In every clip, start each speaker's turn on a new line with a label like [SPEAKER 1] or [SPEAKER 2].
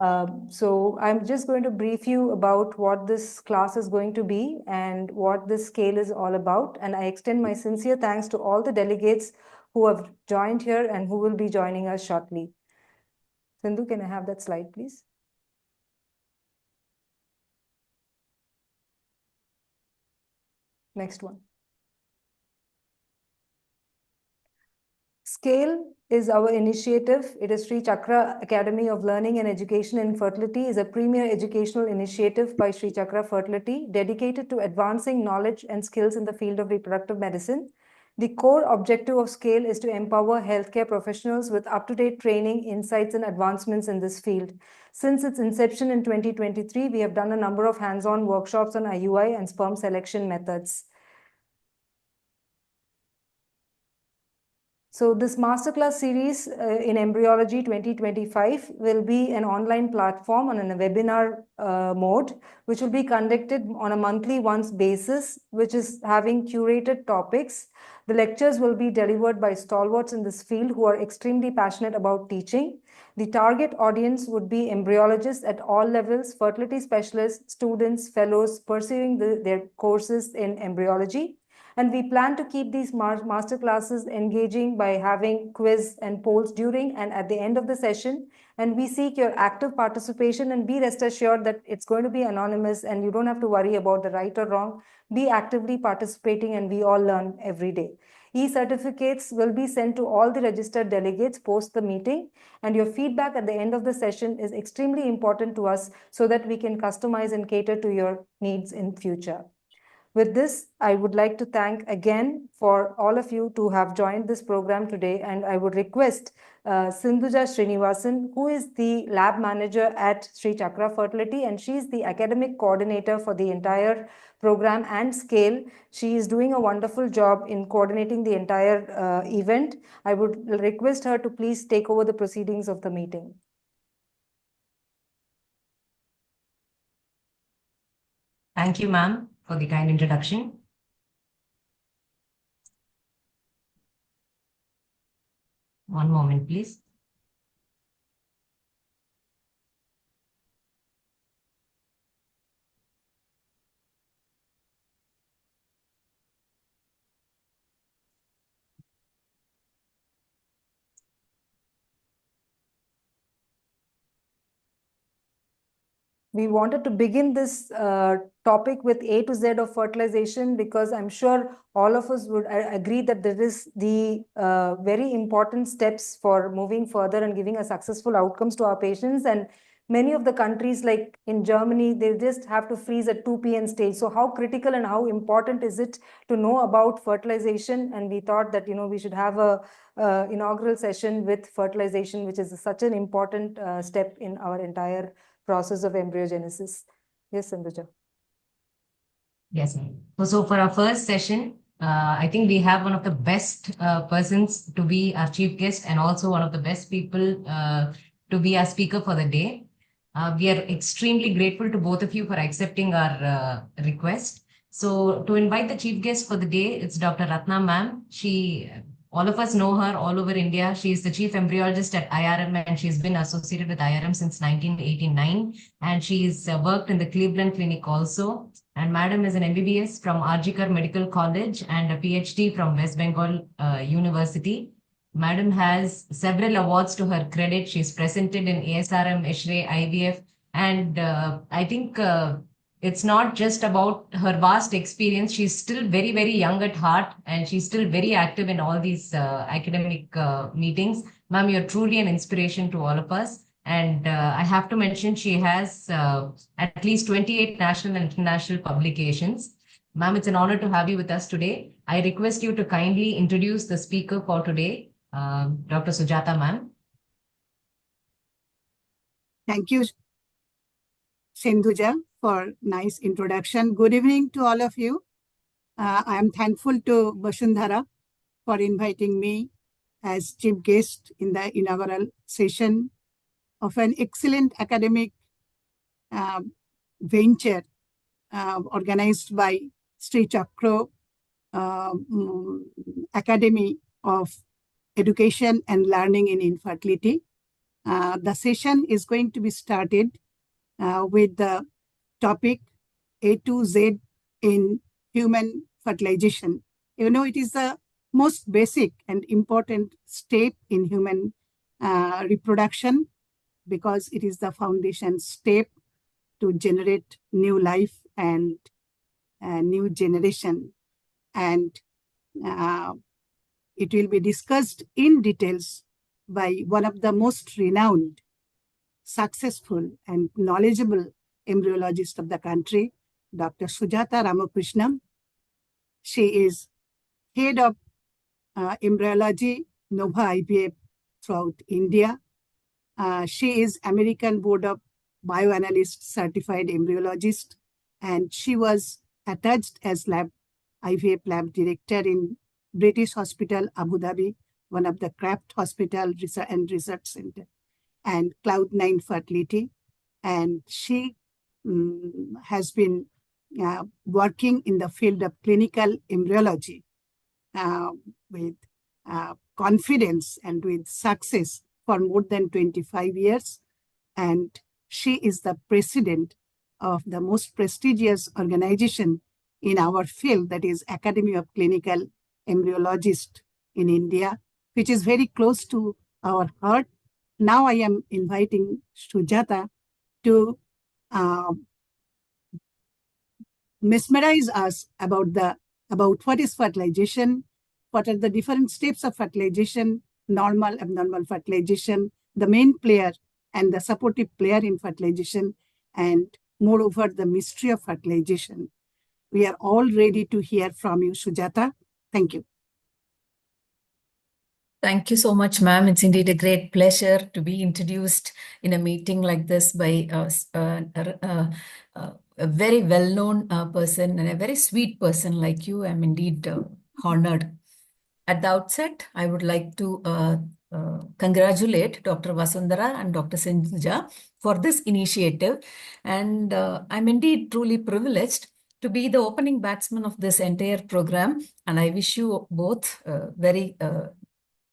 [SPEAKER 1] So I'm just going to brief you about what this class is going to be and what this scale is all about. And I extend my sincere thanks to all the delegates who have joined here and who will be joining us shortly. Sindhu, can I have that slide, please? Next one. SCALE is our initiative. It is Sri Chakra Academy of Learning and Education in Fertility, is a premier educational initiative by Sri Chakra Fertility dedicated to advancing knowledge and skills in the field of reproductive medicine. The core objective of SCALE is to empower healthcare professionals with up-to-date training, insights, and advancements in this field. Since its inception in 2023, we have done a number of hands-on workshops on IUI and sperm selection methods. So this masterclass series in Embryology 2025 will be an online platform on a webinar mode, which will be conducted on a monthly once basis, which is having curated topics. The lectures will be delivered by stalwarts in this field who are extremely passionate about teaching. The target audience would be embryologists at all levels, fertility specialists, students, fellows pursuing their courses in embryology. And we plan to keep these master classes engaging by having quiz and polls during and at the end of the session. And we seek your active participation, and be rest assured that it's going to be anonymous and you don't have to worry about the right or wrong. Be actively participating and we all learn every day. E-certificates will be sent to all the registered delegates post the meeting, and your feedback at the end of the session is extremely important to us so that we can customize and cater to your needs in future. With this, I would like to thank again for all of you to have joined this program today, and I would request Sindhuja Srinivasan, who is the lab manager at Sri Chakra Fertility, and she is the academic coordinator for the entire program and SCALE. She is doing a wonderful job in coordinating the entire event. I would request her to please take over the proceedings of the meeting.
[SPEAKER 2] Thank you, ma'am, for the kind introduction. One moment, please.
[SPEAKER 1] We wanted to begin this topic with A to Z of fertilization because I'm sure all of us would agree that there is the very important steps for moving further and giving a successful outcomes to our patients. And many of the countries, like in Germany, they just have to freeze at 2 p.m. stage. So how critical and how important is it to know about fertilization? And we thought that, we should have a inaugural session with fertilization, which is such an important step in our entire process of embryogenesis. Yes, Sindhuja.
[SPEAKER 2] Yes, ma'am. So for our first session, I think we have one of the best persons to be our chief guest and also one of the best people to be our speaker for the day. We are extremely grateful to both of you for accepting our request. So to invite the chief guest for the day, it's Dr. Ratna, ma'am. All of us know her all over India. She is the chief embryologist at IRM, and she's been associated with IRM since 1989. And she's worked in the Cleveland Clinic also. And madam is an MBBS from RG Medical College and a PhD from West Bengal University. Madam has several awards to her credit. She's presented in ASRM, ESHRE, IVF, and I think it's not just about her vast experience. She's still very, very young at heart, and she's still very active in all these academic meetings. Ma'am, you're truly an inspiration to all of us. And I have to mention, she has at least 28 national and international publications. Ma'am, it's an honor to have you with us today. I request you to kindly introduce the speaker for today, Dr. Sujatha, ma'am.
[SPEAKER 3] Thank you, Sindhuja, for nice introduction. Good evening to all of you. I am thankful to Vasundara for inviting me as chief guest in the inaugural session of an excellent academic venture organized by Sri Chakra Academy of Education and Learning in Infertility. The session is going to be started with the topic A to Z in human fertilization. You know, it is the most basic and important step in human reproduction because it is the foundation step to generate new life and new generation. And it will be discussed in details by one of the most renowned, successful, and knowledgeable embryologists of the country, Dr. Sujatha Ramakrishnan. She is head of embryology, Nova IVF throughout India. She is American Board of Bioanalyst Certified Embryologist, and she was attached as IVF lab director in British Hospital, Abu Dhabi, one of the Kraft Hospital and Research Center, and Cloud9 Fertility. And she has been working in the field of clinical embryology with confidence and with success for more than 25 years. And she is the president of the most prestigious organization in our field, that is Academy of Clinical Embryologists in India, which is very close to our heart. Now I am inviting Sujatha to mesmerize us about what is fertilization, what are the different steps of fertilization, normal, abnormal fertilization, the main player and the supportive player in fertilization, and moreover, the mystery of fertilization. We are all ready to hear from you, Sujatha. Thank you.
[SPEAKER 4] Thank you so much, ma'am. It's indeed a great pleasure to be introduced in a meeting like this by a very well-known person and a very sweet person like you. I'm indeed honored. At the outset, I would like to congratulate Dr. Vasundara and Dr. Sindhuja for this initiative. And I'm indeed truly privileged to be the opening batsman of this entire program. And I wish you both very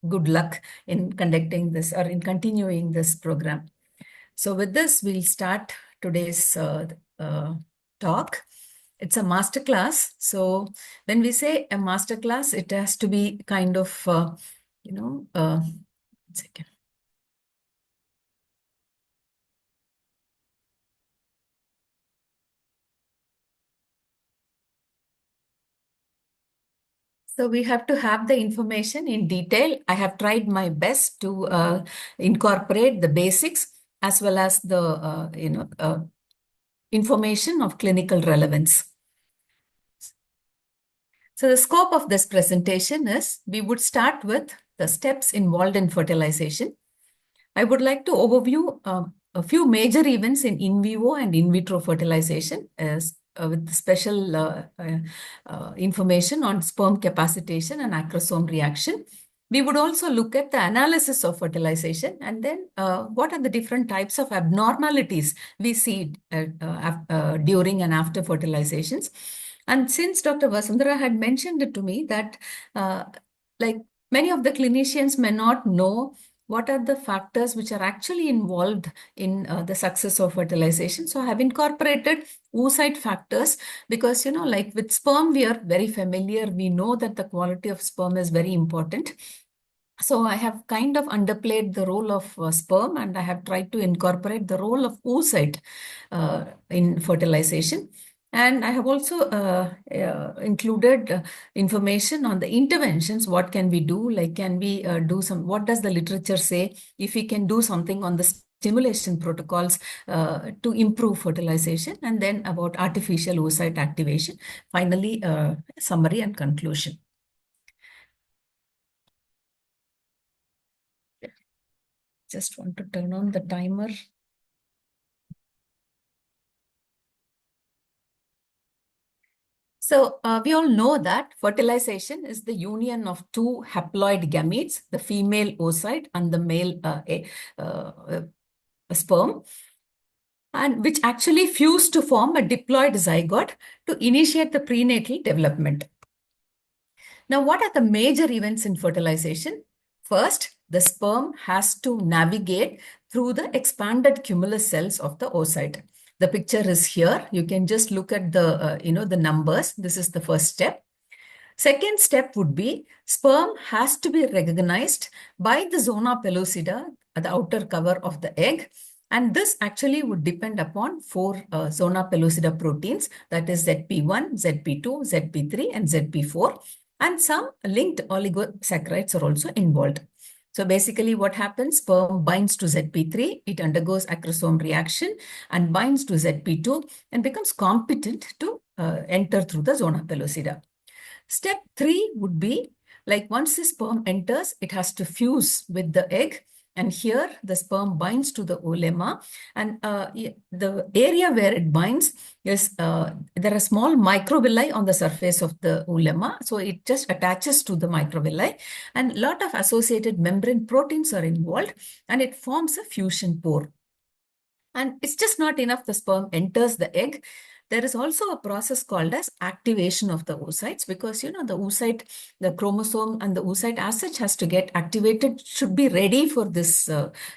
[SPEAKER 4] good luck in conducting this or in continuing this program. So with this, we'll start today's talk. It's a masterclass. So when we say a masterclass, it has to be kind of, one second. So we have to have the information in detail. I have tried my best to incorporate the basics as well as the, information of clinical relevance. So the scope of this presentation is, we would start with the steps involved in fertilization. I would like to overview a few major events in vivo and in vitro fertilization as with special information on sperm capacitation and acrosome reaction. We would also look at the analysis of fertilization and then what are the different types of abnormalities we see during and after fertilizations. And since Dr. Vasundara had mentioned it to me that like many of the clinicians may not know what are the factors which are actually involved in the success of fertilization. So I have incorporated oocyte factors because, like with sperm, we are very familiar. We know that the quality of sperm is very important. So I have kind of underplayed the role of sperm, and I have tried to incorporate the role of oocyte in fertilization. And I have also included information on the interventions. What can we do? Like, can we what does the literature say? If we can do something on the stimulation protocols to improve fertilization, and then about artificial oocyte activation. Finally, summary and conclusion. Just want to turn on the timer. So we all know that fertilization is the union of two haploid gametes, the female oocyte and the male sperm, and which actually fuse to form a diploid zygote to initiate the prenatal development. Now, what are the major events in fertilization? First, the sperm has to navigate through the expanded cumulus cells of the oocyte. The picture is here. You can just look at the, the numbers. This is the first step. Second step would be sperm has to be recognized by the zona pellucida, the outer cover of the egg. And this actually would depend upon 4 zona pellucida proteins, that is ZP1, ZP2, ZP3, and ZP4. And some linked oligosaccharides are also involved. So basically what happens, sperm binds to ZP3, it undergoes acrosome reaction and binds to ZP2 and becomes competent to enter through the zona pellucida. Step 3 would be, like once the sperm enters, it has to fuse with the egg. And here the sperm binds to the oolemma, and the area where it binds is, there are small microvilli on the surface of the oolemma. So it just attaches to the microvilli, and a lot of associated membrane proteins are involved, and it forms a fusion pore. And it's just not enough the sperm enters the egg. There is also a process called as activation of the oocytes, because, the oocyte, the chromosome and the oocyte as such has to get activated, should be ready for this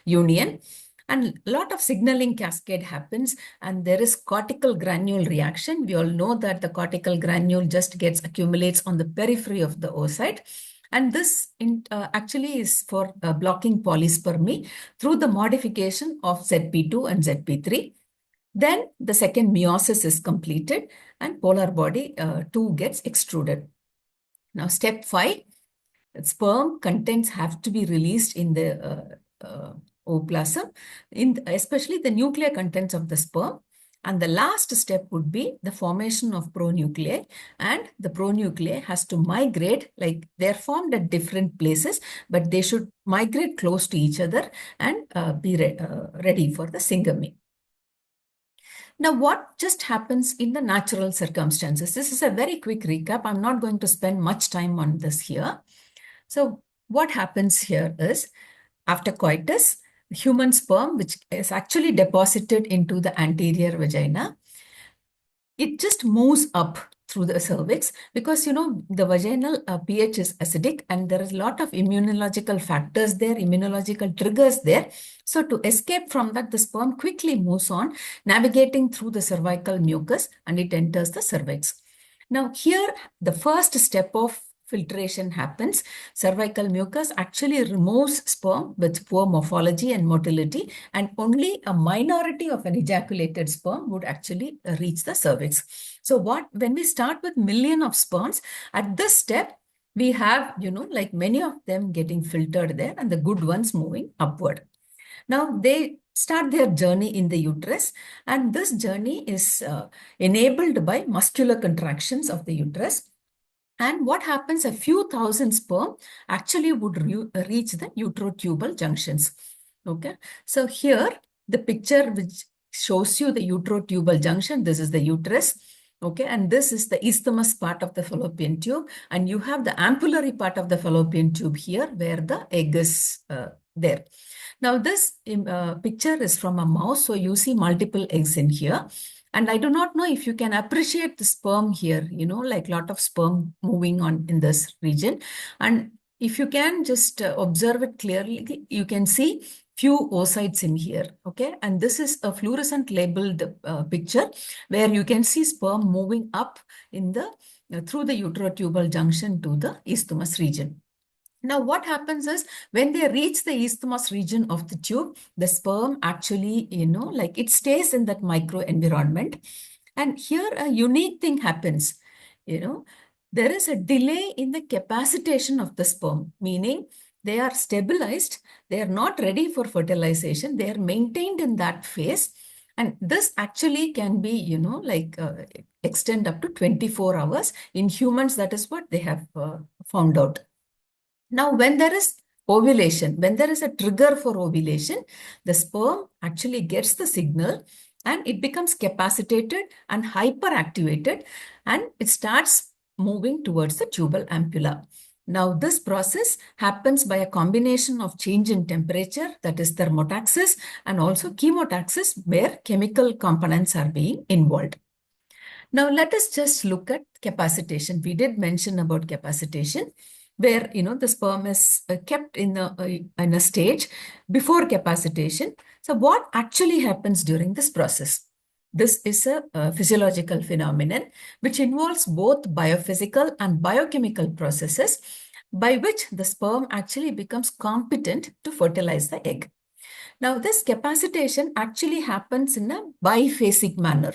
[SPEAKER 4] union. And a lot of signaling cascade happens, and there is cortical granule reaction. We all know that the cortical granule just accumulates on the periphery of the oocyte. And this actually is for blocking polyspermy through the modification of ZP2 and ZP3. Then the second meiosis is completed and polar body 2 gets extruded. Now, step 5, sperm contents have to be released in the ooplasm, especially the nuclear contents of the sperm. And the last step would be the formation of pronuclei, and the pronuclei has to migrate, like they're formed at different places, but they should migrate close to each other and be ready for the syngamy. Now, what just happens in the natural circumstances? This is a very quick recap. I'm not going to spend much time on this here. So what happens here is, after coitus, human sperm, which is actually deposited into the anterior vagina, it just moves up through the cervix, because the vaginal pH is acidic, and there is a lot of immunological factors there, immunological triggers there. So to escape from that, the sperm quickly moves on, navigating through the cervical mucus, and it enters the cervix. Now here, the first step of filtration happens. Cervical mucus actually removes sperm with poor morphology and motility, and only a minority of an ejaculated sperm would actually reach the cervix. So when we start with million of sperms, at this step, we have, like many of them getting filtered there, and the good ones moving upward. Now they start their journey in the uterus, and this journey is enabled by muscular contractions of the uterus. And what happens, a few thousand sperm actually would reach the uterotubal junctions. Okay, so here the picture which shows you the uterotubal junction, this is the uterus. Okay, and this is the isthmus part of the fallopian tube, and you have the ampullary part of the fallopian tube here where the egg is there. Now this picture is from a mouse, so you see multiple eggs in here. And I do not know if you can appreciate the sperm here, like a lot of sperm moving on in this region. And if you can just observe it clearly, you can see few oocytes in here, okay? And this is a fluorescent labeled picture where you can see sperm moving up in the through the uterotubal junction to the isthmus region. Now, what happens is, when they reach the isthmus region of the tube, the sperm actually, like it stays in that microenvironment. And here a unique thing happens, there is a delay in the capacitation of the sperm, meaning they are stabilized, they are not ready for fertilization, they are maintained in that phase. And this actually can be, extend up to 24 hours. In humans, that is what they have found out. Now, when there is ovulation, when there is a trigger for ovulation, the sperm actually gets the signal and it becomes capacitated and hyperactivated, and it starts moving towards the tubal ampulla. Now, this process happens by a combination of change in temperature, that is thermotaxis, and also chemotaxis, where chemical components are being involved. Now, let us just look at capacitation. We did mention about capacitation. where, the sperm is kept in a stage before capacitation. So what actually happens during this process? This is a physiological phenomenon which involves both biophysical and biochemical processes by which the sperm actually becomes competent to fertilize the egg. Now, this capacitation actually happens in a biphasic manner.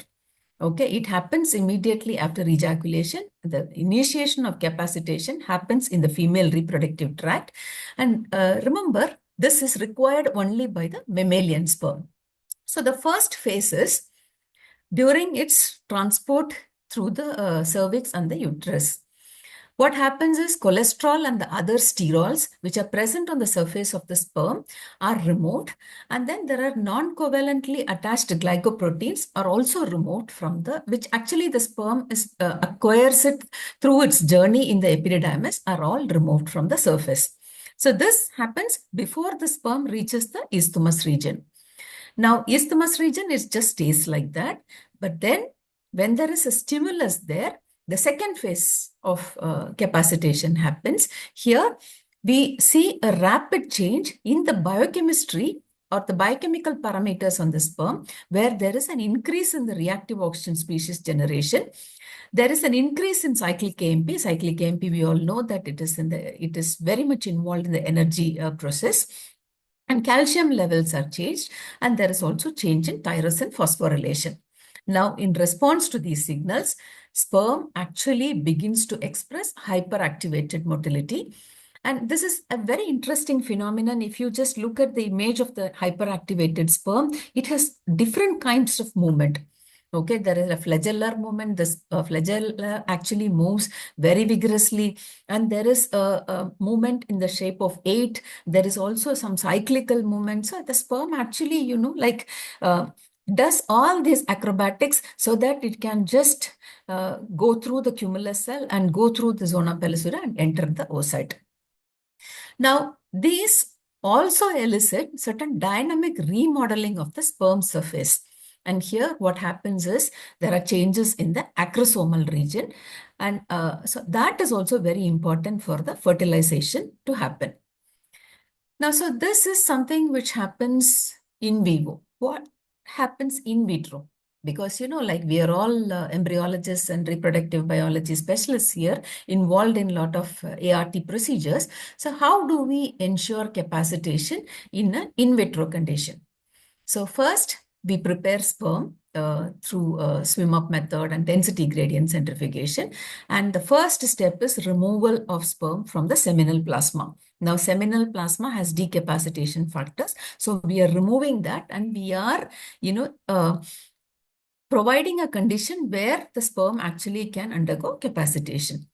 [SPEAKER 4] Okay, it happens immediately after ejaculation. The initiation of capacitation happens in the female reproductive tract. And remember, this is required only by the mammalian sperm. So the first phase is during its transport through the cervix and the uterus. What happens is cholesterol and the other sterols, which are present on the surface of the sperm, are removed. And then there are non-covalently attached glycoproteins are also removed from which actually the sperm acquires it through its journey in the epididymis, are all removed from the surface. So this happens before the sperm reaches the isthmus region. Now, isthmus region just stays like that. But then when there is a stimulus there, the second phase of capacitation happens. Here, we see a rapid change in the biochemistry or the biochemical parameters on the sperm, where there is an increase in the reactive oxygen species generation. There is an increase in cyclic AMP. Cyclic AMP, we all know that it is very much involved in the energy process. And calcium levels are changed, and there is also change in tyrosine phosphorylation. Now, in response to these signals, sperm actually begins to express hyperactivated motility. And this is a very interesting phenomenon. If you just look at the image of the hyperactivated sperm, it has different kinds of movement. Okay, there is a flagellar movement. This flagella actually moves very vigorously, and there is a movement in the shape of 8. There is also some cyclical movement. So the sperm actually, does all these acrobatics so that it can just go through the cumulus cell and go through the zona pellucida and enter the oocyte. Now, these also elicit certain dynamic remodeling of the sperm surface. And here what happens is there are changes in the acrosomal region. And so that is also very important for the fertilization to happen. Now, so this is something which happens in vivo. What happens in vitro? Because, like we are all embryologists and reproductive biology specialists here involved in a lot of ART procedures. So how do we ensure capacitation in an in vitro condition? So first, we prepare sperm through swim-up method and density gradient centrifugation. And the first step is removal of sperm from the seminal plasma. Now, seminal plasma has decapacitation factors. So we are removing that, and we are, providing a condition where the sperm actually can undergo capacitation.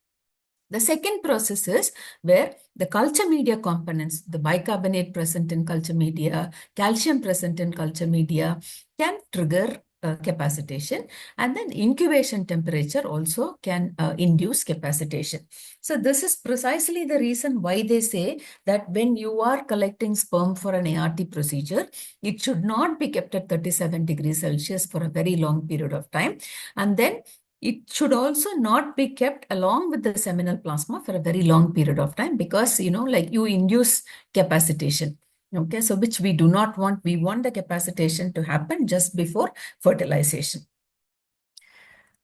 [SPEAKER 4] The second process is where the culture media components, the bicarbonate present in culture media, calcium present in culture media, can trigger capacitation, and then incubation temperature also can induce capacitation. So this is precisely the reason why they say that when you are collecting sperm for an ART procedure, it should not be kept at 37 degrees Celsius for a very long period of time. And then it should also not be kept along with the seminal plasma for a very long period of time, because, you induce capacitation. Okay, so which we do not want. We want the capacitation to happen just before fertilization.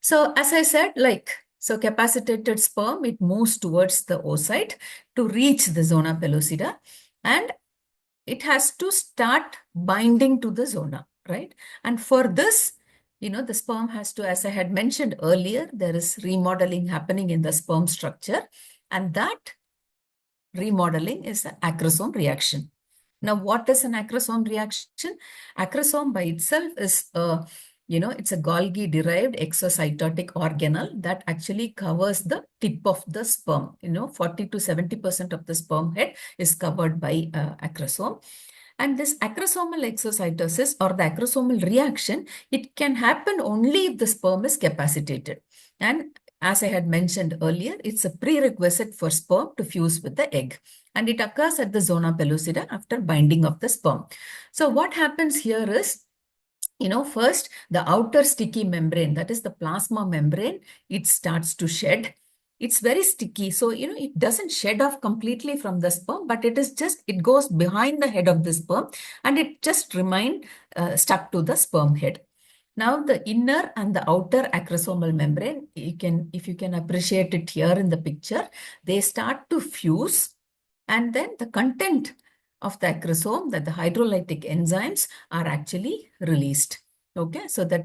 [SPEAKER 4] So as I said, so capacitated sperm, it moves towards the oocyte to reach the zona pellucida, and it has to start binding to the zona, right? And for this, the sperm has to, as I had mentioned earlier, there is remodeling happening in the sperm structure, and that remodeling is an acrosome reaction. Now, what is an acrosome reaction? Acrosome by itself is it's a Golgi-derived exocytotic organelle that actually covers the tip of the sperm. 40 to 70% of the sperm head is covered by acrosome. And this acrosomal exocytosis or the acrosomal reaction, it can happen only if the sperm is capacitated. And as I had mentioned earlier, it's a prerequisite for sperm to fuse with the egg. And it occurs at the zona pellucida after binding of the sperm. So what happens here is, first the outer sticky membrane, that is the plasma membrane, it starts to shed. it's very sticky. So, it doesn't shed off completely from the sperm, but it goes behind the head of the sperm and it just remain stuck to the sperm head. Now, the inner and the outer acrosomal membrane, if you can appreciate it here in the picture, they start to fuse, and then the content of the acrosome, that the hydrolytic enzymes are actually released. Okay, so that,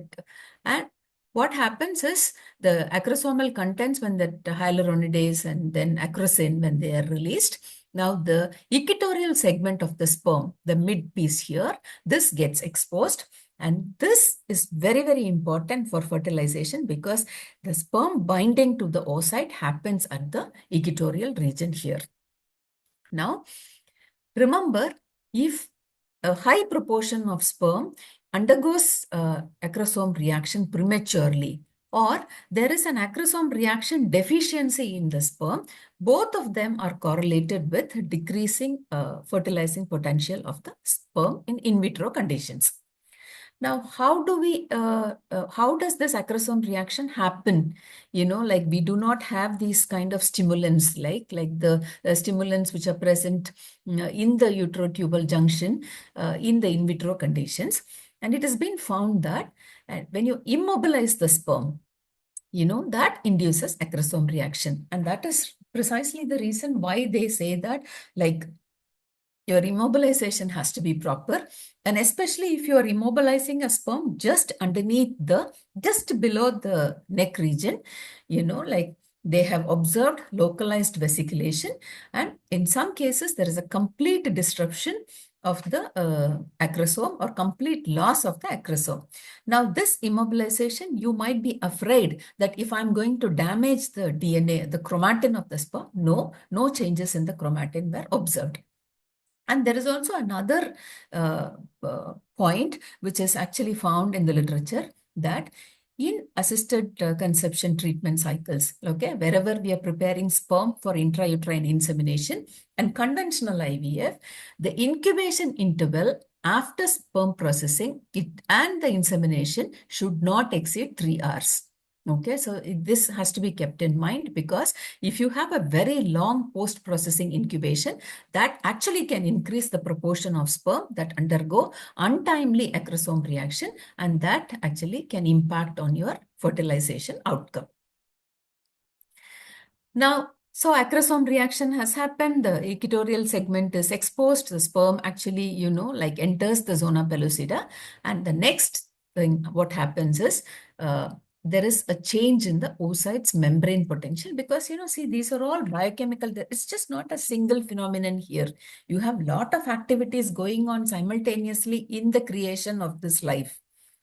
[SPEAKER 4] and what happens is the acrosomal contents, when the hyaluronidase and then acrosin, when they are released, now the equatorial segment of the sperm, the mid piece here, this gets exposed. And this is very, very important for fertilization because the sperm binding to the oocyte happens at the equatorial region here. Now, remember, if a high proportion of sperm undergoes acrosome reaction prematurely, or there is an acrosome reaction deficiency in the sperm, both of them are correlated with decreasing fertilizing potential of the sperm in vitro conditions. Now, how does this acrosome reaction happen? Like we do not have these kind of stimulants, like the stimulants which are present in the uterotubal junction in the in vitro conditions. And it has been found that when you immobilize the sperm, that induces acrosome reaction. And that is precisely the reason why they say that, like, your immobilization has to be proper. And especially if you are immobilizing a sperm just below the neck region, like they have observed localized vesiculation. And in some cases, there is a complete disruption of the acrosome or complete loss of the acrosome. Now, this immobilization, you might be afraid that if I'm going to damage the DNA, the chromatin of the sperm, no changes in the chromatin were observed. And there is also another point which is actually found in the literature, that in assisted conception treatment cycles, okay, wherever we are preparing sperm for intrauterine insemination and conventional IVF, the incubation interval after sperm processing and the insemination should not exceed 3 hours. Okay, so this has to be kept in mind, because if you have a very long post-processing incubation, that actually can increase the proportion of sperm that undergo untimely acrosome reaction, and that actually can impact on your fertilization outcome. Now, so acrosome reaction has happened, the equatorial segment is exposed, the sperm actually, like enters the zona pellucida, and the next thing, what happens is, there is a change in the oocyte's membrane potential, because, see, these are all biochemical. It's just not a single phenomenon here. You have a lot of activities going on simultaneously in the creation of this life.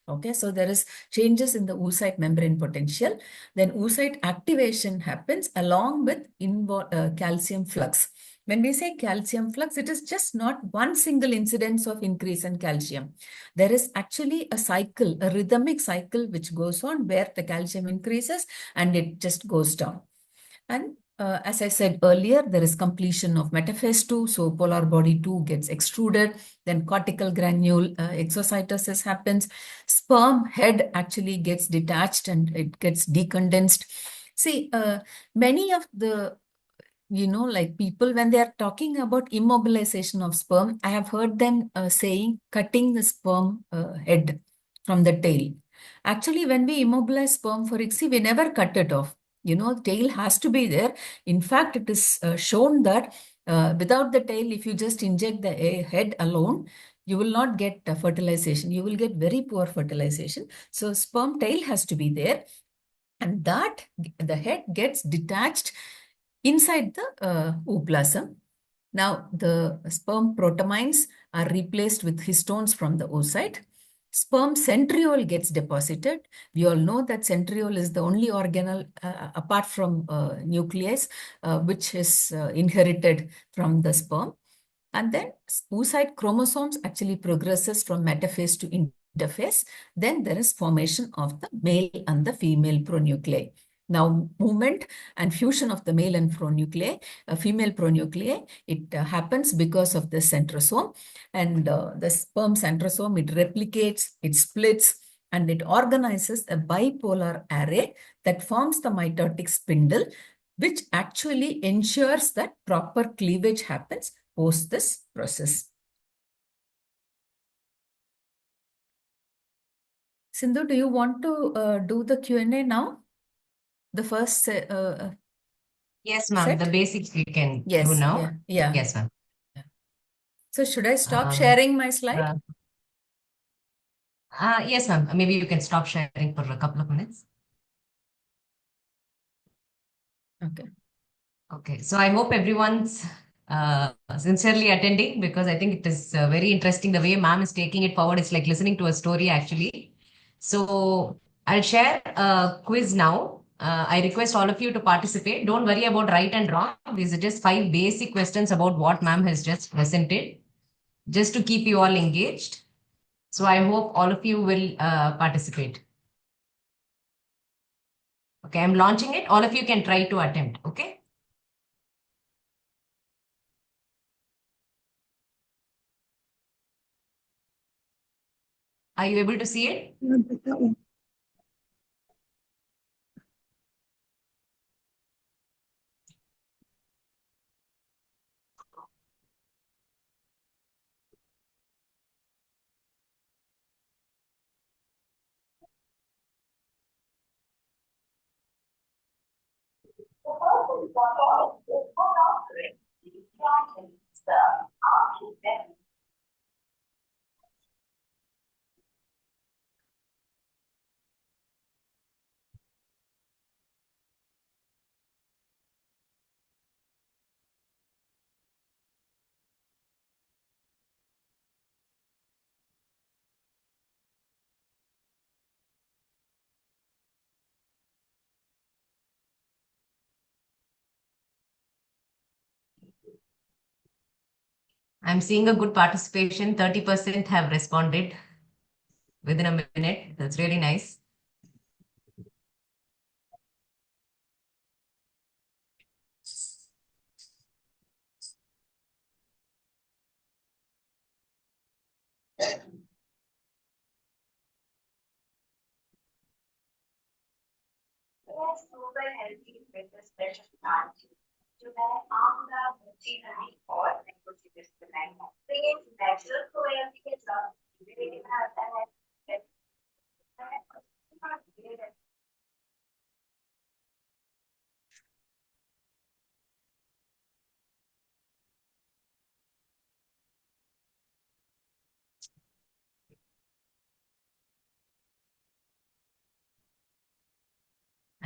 [SPEAKER 4] Okay, so there is changes in the oocyte membrane potential. Then oocyte activation happens along with calcium flux. When we say calcium flux, it is just not one single incidence of increase in calcium. There is actually a cycle, a rhythmic cycle which goes on, where the calcium increases and it just goes down. And as I said earlier, there is completion of metaphase 2. So polar body 2 gets extruded. Then cortical granule exocytosis happens. Sperm head actually gets detached and it gets decondensed. See, many of the like people, when they are talking about immobilization of sperm, I have heard them saying cutting the sperm head from the tail. Actually, when we immobilize sperm for ICSI, we never cut it off. Tail has to be there. In fact, it is shown that without the tail, if you just inject the head alone, you will not get fertilization. You will get very poor fertilization. So sperm tail has to be there. And that the head gets detached inside the ooplasm. Now, the sperm protamines are replaced with histones from the oocyte. Sperm centriole gets deposited. We all know that centriole is the only organelle apart from nucleus which is inherited from the sperm. And then oocyte chromosomes actually progresses from metaphase to interphase. Then there is formation of the male and the female pronuclei. Now, movement and fusion of the male and female pronuclei, it happens because of the centrosome. And the sperm centrosome, it replicates, it splits, and it organizes a bipolar array that forms the mitotic spindle, which actually ensures that proper cleavage happens post this process. Sindhu, do you want to do the Q&A now? The first
[SPEAKER 2] Yes, ma'am. The
[SPEAKER 4] set?
[SPEAKER 2] basics we can do
[SPEAKER 4] Yes,
[SPEAKER 2] now.
[SPEAKER 4] yeah.
[SPEAKER 2] Yes, ma'am.
[SPEAKER 4] So should I stop sharing my slide?
[SPEAKER 2] Yes, ma'am. Maybe you can stop sharing for a couple of minutes.
[SPEAKER 4] Okay.
[SPEAKER 2] Okay. So I hope everyone's sincerely attending, because I think it is very interesting the way ma'am is taking it forward. It's like listening to a story actually. So I'll share a quiz now. I request all of you to participate. Don't worry about right and wrong. These are just 5 basic questions about what ma'am has just presented, just to keep you all engaged. So I hope all of you will participate. Okay, I'm launching it. All of you can try to attempt. Okay. Are you able to see it? I'm seeing a good participation. 30% have responded within a minute. That's really nice.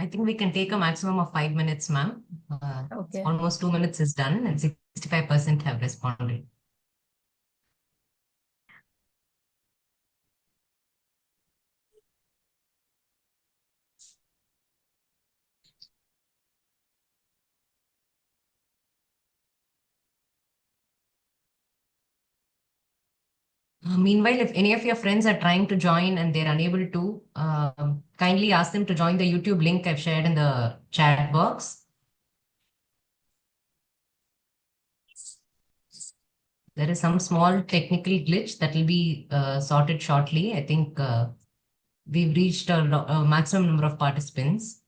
[SPEAKER 2] I think we can take a maximum of 5 minutes, ma'am.
[SPEAKER 4] Okay.
[SPEAKER 2] Almost 2 minutes is done, and 65% have responded. Meanwhile, if any of your friends are trying to join and they're unable to, kindly ask them to join the YouTube link I've shared in the chat box. There is some small technical glitch that will be sorted shortly. I think we've reached a maximum number of participants.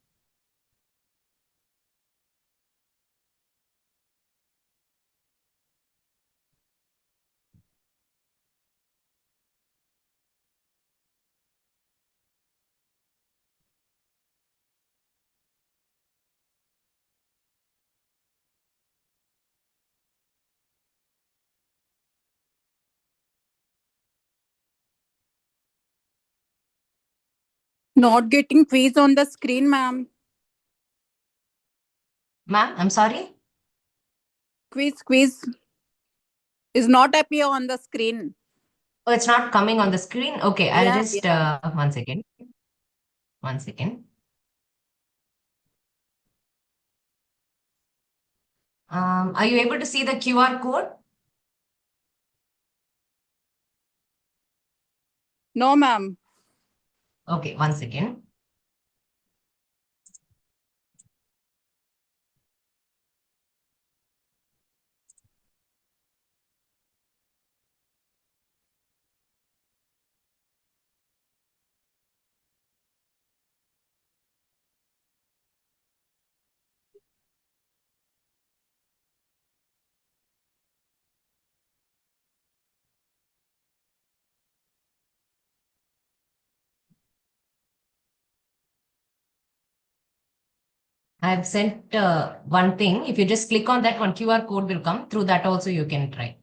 [SPEAKER 5] Not getting quiz on the screen, ma'am.
[SPEAKER 2] Ma'am, I'm sorry.
[SPEAKER 5] Quiz is not appear on the screen.
[SPEAKER 2] Oh, it's not coming on the screen. Okay, I'll
[SPEAKER 5] Yeah,
[SPEAKER 2] just
[SPEAKER 5] yeah.
[SPEAKER 2] 1 second. 1 second. Are you able to see the QR code?
[SPEAKER 5] No, ma'am.
[SPEAKER 2] Okay, 1 second. I've sent one thing. If you just click on that, one QR code will come. Through that also you can try.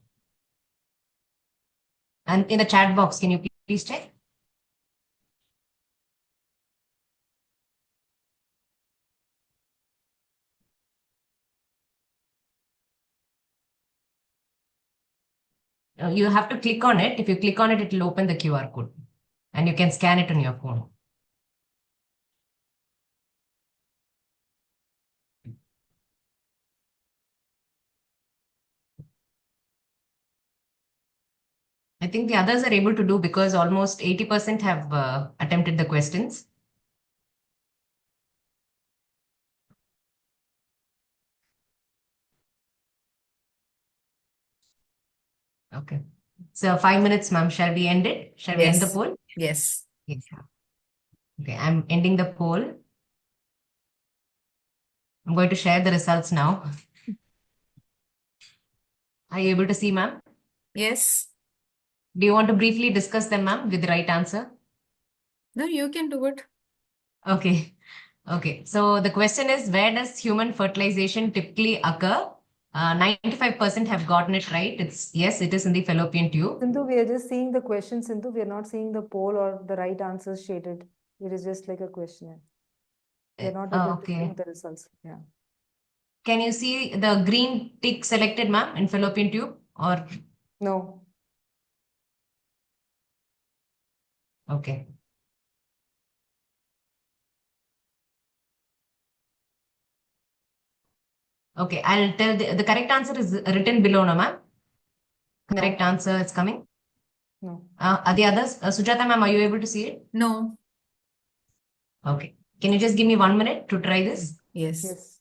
[SPEAKER 2] And in the chat box, can you please check? You have to click on it. If you click on it, it will open the QR code and you can scan it on your phone. I think the others are able to do because almost 80% have attempted the questions. Okay. So 5 minutes, ma'am. Shall we end it? Shall we end the
[SPEAKER 4] Yes.
[SPEAKER 2] poll?
[SPEAKER 4] Yes.
[SPEAKER 2] Yes. Okay, I'm ending the poll. I'm going to share the results now. Are you able to see, ma'am?
[SPEAKER 4] Yes.
[SPEAKER 2] Do you want to briefly discuss them, ma'am, with the right answer?
[SPEAKER 4] No, you can do it.
[SPEAKER 2] Okay. Okay. So the question is, where does human fertilization typically occur? 95% have gotten it right. Yes, it is in the fallopian tube.
[SPEAKER 1] Sindhu, we are just seeing the question, Sindhu. We are not seeing the poll or the right answers shaded. It is just like a questionnaire. We are not able to see the results. Yeah.
[SPEAKER 2] Can you see the green tick selected, ma'am, in fallopian tube or?
[SPEAKER 1] No.
[SPEAKER 2] Okay. Okay, I'll tell the correct answer is written below, no, ma'am? Correct answer is coming.
[SPEAKER 1] No.
[SPEAKER 2] Are the others? Sujatha, ma'am, are you able to see it?
[SPEAKER 4] No.
[SPEAKER 2] Okay. Can you just give me 1 minute to try this?
[SPEAKER 4] Yes.
[SPEAKER 1] Yes.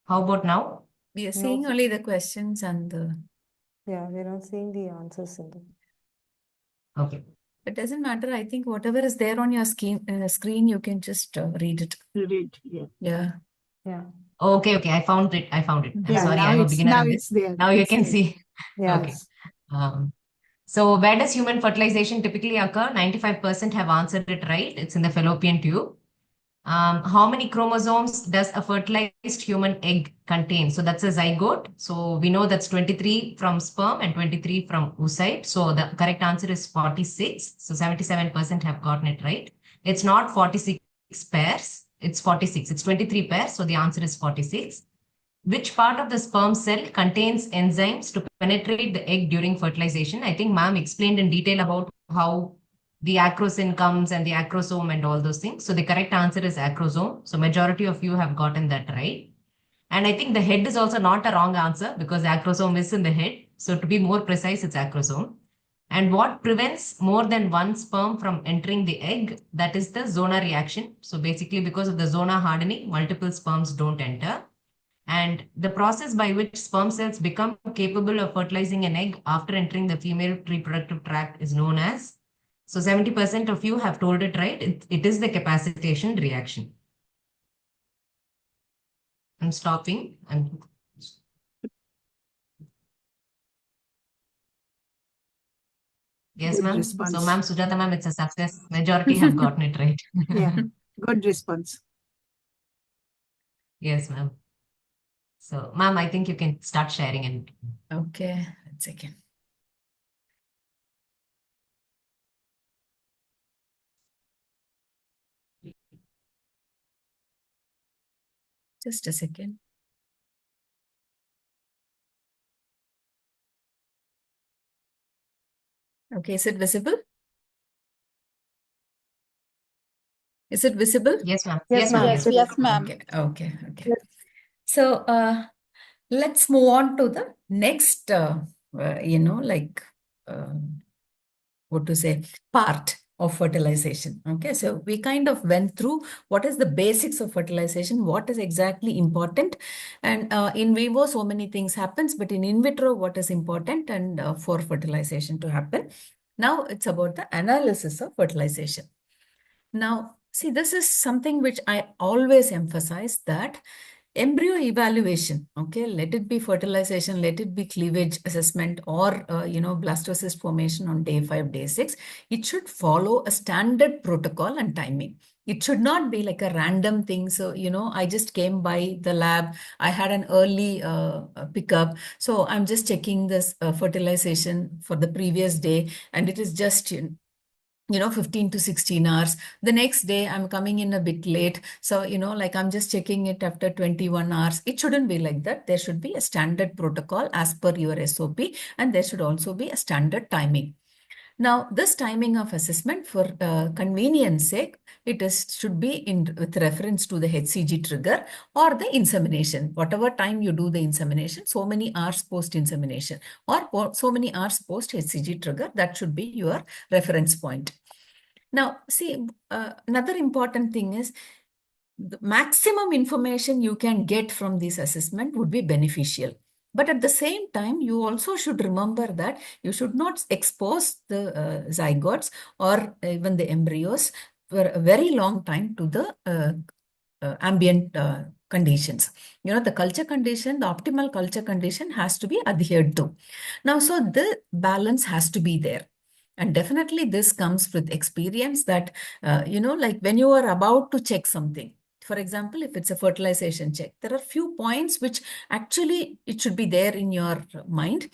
[SPEAKER 2] How about now?
[SPEAKER 4] We are
[SPEAKER 1] No,
[SPEAKER 4] seeing
[SPEAKER 1] sir.
[SPEAKER 4] only the questions and the.
[SPEAKER 1] Yeah, we're not seeing the answers, Sindhu.
[SPEAKER 2] Okay.
[SPEAKER 4] It doesn't matter. I think whatever is there on your screen, you can just read it.
[SPEAKER 3] Read, yeah.
[SPEAKER 4] Yeah.
[SPEAKER 1] Yeah.
[SPEAKER 2] Okay, okay. I found it. I'm
[SPEAKER 3] Yeah,
[SPEAKER 2] sorry,
[SPEAKER 3] now
[SPEAKER 2] I'm a
[SPEAKER 3] it's
[SPEAKER 2] beginner
[SPEAKER 3] now
[SPEAKER 2] in
[SPEAKER 3] it's
[SPEAKER 2] this.
[SPEAKER 3] there.
[SPEAKER 2] Now you
[SPEAKER 3] It's
[SPEAKER 2] can
[SPEAKER 3] there.
[SPEAKER 2] see.
[SPEAKER 1] Yeah.
[SPEAKER 2] Okay. So where does human fertilization typically occur? 95% have answered it right. It's in the fallopian tube. How many chromosomes does a fertilized human egg contain? So that's a zygote. So we know that's 23 from sperm and 23 from oocyte. So the correct answer is 46. So 77% have gotten it right. It's not 46 pairs. It's 46. It's 23 pairs. So the answer is 46. Which part of the sperm cell contains enzymes to penetrate the egg during fertilization? I think ma'am explained in detail about how the acrosome comes and the acrosome and all those things. So the correct answer is acrosome. So majority of you have gotten that right. And I think the head is also not a wrong answer because acrosome is in the head. So to be more precise, it's acrosome. And what prevents more than one sperm from entering the egg? That is the zona reaction. So basically because of the zona hardening, multiple sperms don't enter. And the process by which sperm cells become capable of fertilizing an egg after entering the female reproductive tract is known as. So 70% of you have told it right. It is the capacitation reaction. I'm stopping. Yes,
[SPEAKER 3] Good
[SPEAKER 2] ma'am.
[SPEAKER 3] response.
[SPEAKER 2] So, ma'am, Sujatha, ma'am, it's a success. Majority have gotten it right.
[SPEAKER 3] Yeah, good response.
[SPEAKER 2] Yes, ma'am. So, ma'am, I think you can start sharing it.
[SPEAKER 4] Okay. 1 second. Just a second. Okay, is it visible? Is it visible?
[SPEAKER 2] Yes, ma'am.
[SPEAKER 1] Yes, ma'am.
[SPEAKER 2] Yes, ma'am.
[SPEAKER 5] Yes, ma'am.
[SPEAKER 4] Okay. So let's move on to the next, what to say, part of fertilization. Okay, so we kind of went through what is the basics of fertilization, what is exactly important, and in vivo so many things happens, but in vitro what is important and for fertilization to happen. Now it's about the analysis of fertilization. Now, see, this is something which I always emphasize that Embryo evaluation, okay, let it be fertilization, let it be cleavage assessment, or blastocyst formation on day 5, day 6, it should follow a standard protocol and timing. It should not be like a random thing. So, I just came by the lab, I had an early pickup, so I'm just checking this fertilization for the previous day, and it is just 15 to 16 hours. The next day I'm coming in a bit late. So, like I'm just checking it after 21 hours. It shouldn't be like that. There should be a standard protocol as per your SOP, and there should also be a standard timing. Now, this timing of assessment, for convenience sake, should be with reference to the HCG trigger or the insemination. Whatever time you do the insemination, so many hours post insemination or so many hours post HCG trigger, that should be your reference point. Now, see, another important thing is the maximum information you can get from this assessment would be beneficial. But at the same time, you also should remember that you should not expose the zygotes or even the embryos for a very long time to the ambient conditions. The culture condition, the optimal culture condition has to be adhered to. Now, so the balance has to be there. And definitely this comes with experience that, like when you are about to check something, for example, if it's a fertilization check, there are few points which actually it should be there in your mind.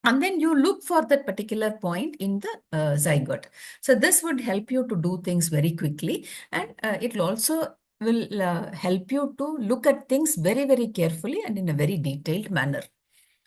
[SPEAKER 4] And then you look for that particular point in the zygote. So this would help you to do things very quickly. And it will also help you to look at things very, very carefully and in a very detailed manner.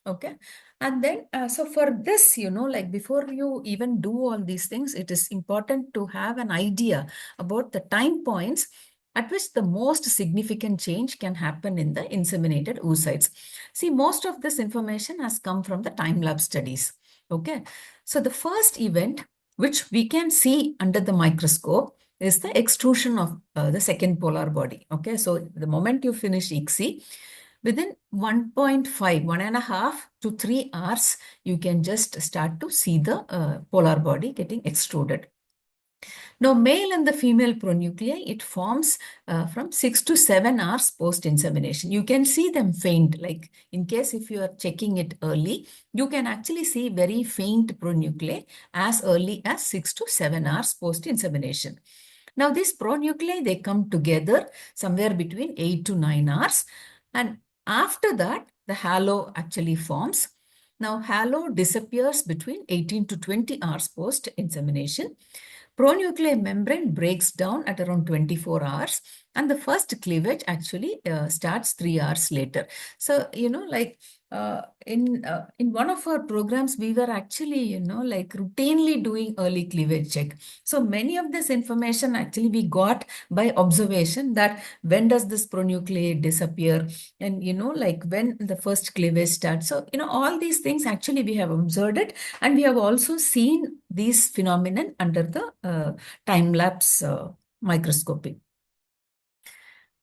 [SPEAKER 4] Okay. And then, so for this, like before you even do all these things, it is important to have an idea about the time points at which the most significant change can happen in the inseminated oocytes. See, most of this information has come from the time-lapse studies. Okay. So the first event, which we can see under the microscope, is the extrusion of the second polar body. Okay. So the moment you finish ICSI, within 1.5 to 3 hours, you can just start to see the polar body getting extruded. Now, male and the female pronuclei, it forms from 6 to 7 hours post-insemination. You can see them faint, like in case if you are checking it early, you can actually see very faint pronuclei as early as 6 to 7 hours post-insemination. Now, these pronuclei, they come together somewhere between 8 to 9 hours. And after that, the halo actually forms. Now, halo disappears between 18 to 20 hours post-insemination. Pronuclear membrane breaks down at around 24 hours, and the first cleavage actually starts 3 hours later. So, like in one of our programs, we were actually, like routinely doing early cleavage check. So many of this information actually we got by observation, that when does this pronucleate disappear, and like when the first cleavage starts. So all these things actually we have observed it, and we have also seen these phenomenon under the time-lapse microscopy.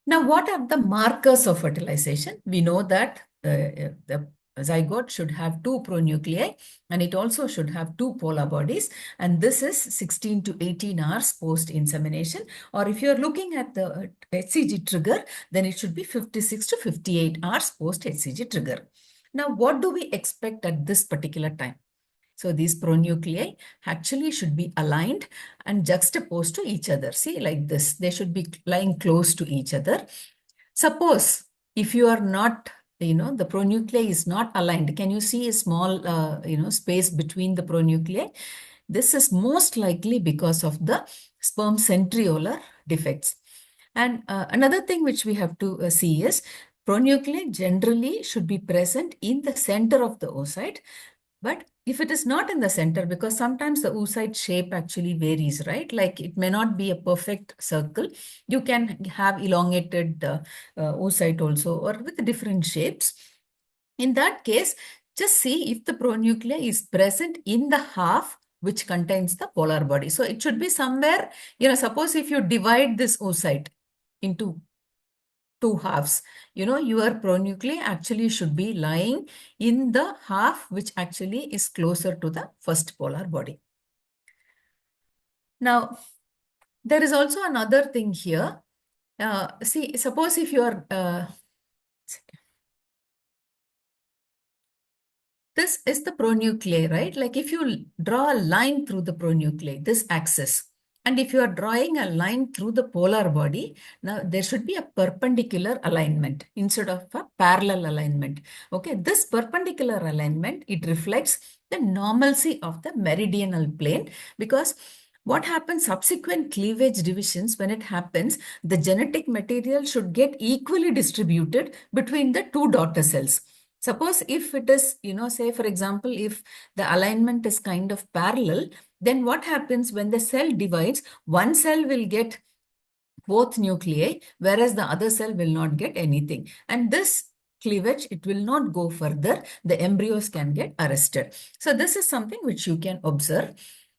[SPEAKER 4] Now, what are the markers of fertilization? We know that the zygote should have 2 pronuclei, and it also should have 2 polar bodies. And this is 16 to 18 hours post-insemination. Or if you're looking at the HCG trigger, then it should be 56 to 58 hours post-HCG trigger. Now, what do we expect at this particular time? So these pronuclei actually should be aligned and juxtaposed to each other. See, like this, they should be lying close to each other. Suppose if you are not, the pronuclei is not aligned, can you see a small, space between the pronuclei? This is most likely because of the sperm centriolar defects. And another thing which we have to see is pronuclei generally should be present in the center of the oocyte. But if it is not in the center, because sometimes the oocyte shape actually varies, right? Like it may not be a perfect circle. You can have elongated oocyte also, or with different shapes. In that case, just see if the pronuclei is present in the half which contains the polar body. So it should be somewhere, suppose if you divide this oocyte into 2 halves, your pronuclei actually should be lying in the half which actually is closer to the first polar body. Now, there is also another thing here. See, suppose if you are This is the pronucleus, right? Like if you draw a line through the pronucleus, this axis, and if you are drawing a line through the polar body, now there should be a perpendicular alignment instead of a parallel alignment. Okay, this perpendicular alignment, it reflects the normalcy of the meridional plane, because what happens subsequent cleavage divisions, when it happens, the genetic material should get equally distributed between the two daughter cells. Suppose if it is, say for example, if the alignment is kind of parallel, then what happens when the cell divides, one cell will get both nuclei, whereas the other cell will not get anything. And this cleavage, it will not go further. The embryos can get arrested. So this is something which you can observe.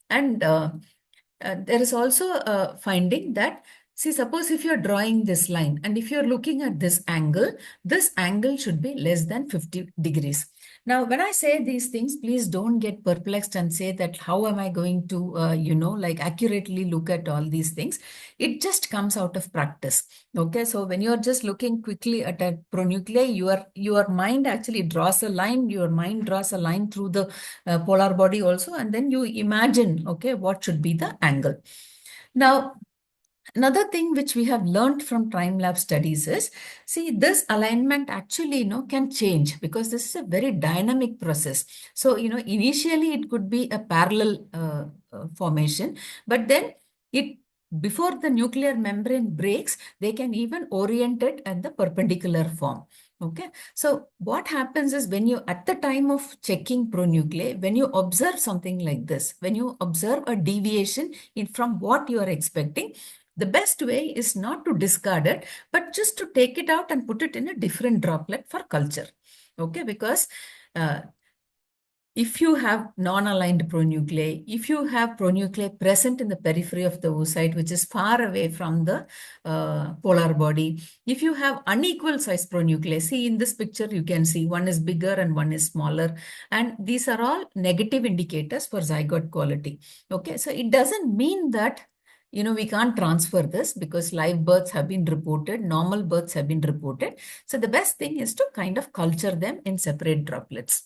[SPEAKER 4] And there is also a finding that, see, suppose if you're drawing this line and if you're looking at this angle should be less than 50 degrees. Now, when I say these things, please don't get perplexed and say that how am I going to, like accurately look at all these things. It just comes out of practice. Okay, so when you're just looking quickly at a pronuclei, your mind actually draws a line, your mind draws a line through the polar body also, and then you imagine, okay, what should be the angle. Now, another thing which we have learned from time-lapse studies is, see, this alignment actually, can change because this is a very dynamic process. So, initially it could be a parallel formation, but then before the nuclear membrane breaks, they can even orient it at the perpendicular form. Okay, so what happens is when you, at the time of checking pronuclei, when you observe something like this, when you observe a deviation from what you are expecting, the best way is not to discard it, but just to take it out and put it in a different droplet for culture. Okay, because if you have non-aligned pronuclei, if you have pronuclei present in the periphery of the oocyte, which is far away from the polar body, if you have unequal size pronuclei, see in this picture, you can see one is bigger and one is smaller. And these are all negative indicators for zygote quality. Okay, so it doesn't mean that we can't transfer this, because live births have been reported, normal births have been reported. So the best thing is to kind of culture them in separate droplets.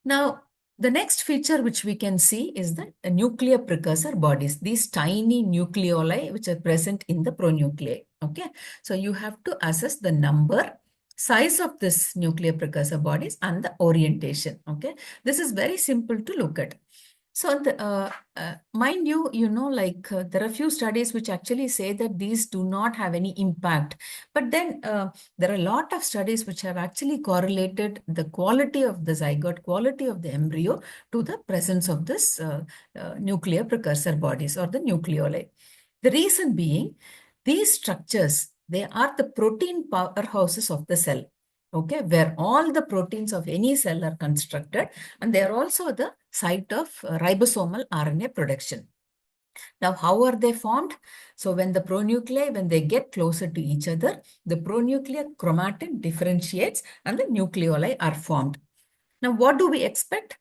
[SPEAKER 4] Now, the next feature which we can see is the nuclear precursor bodies, these tiny nucleoli which are present in the pronuclei. Okay, so you have to assess the number, size of this nuclear precursor bodies and the orientation. Okay, this is very simple to look at. So, mind you, there are few studies which actually say that these do not have any impact. But then there are a lot of studies which have actually correlated the quality of the zygote, quality of the embryo to the presence of this nuclear precursor bodies or the nucleoli. The reason being, these structures, they are the protein powerhouses of the cell. Okay, where all the proteins of any cell are constructed, and they are also the site of ribosomal RNA production. Now, how are they formed? So when the pronuclei, when they get closer to each other, the pronuclear chromatin differentiates and the nucleoli are formed. Now, what do we expect?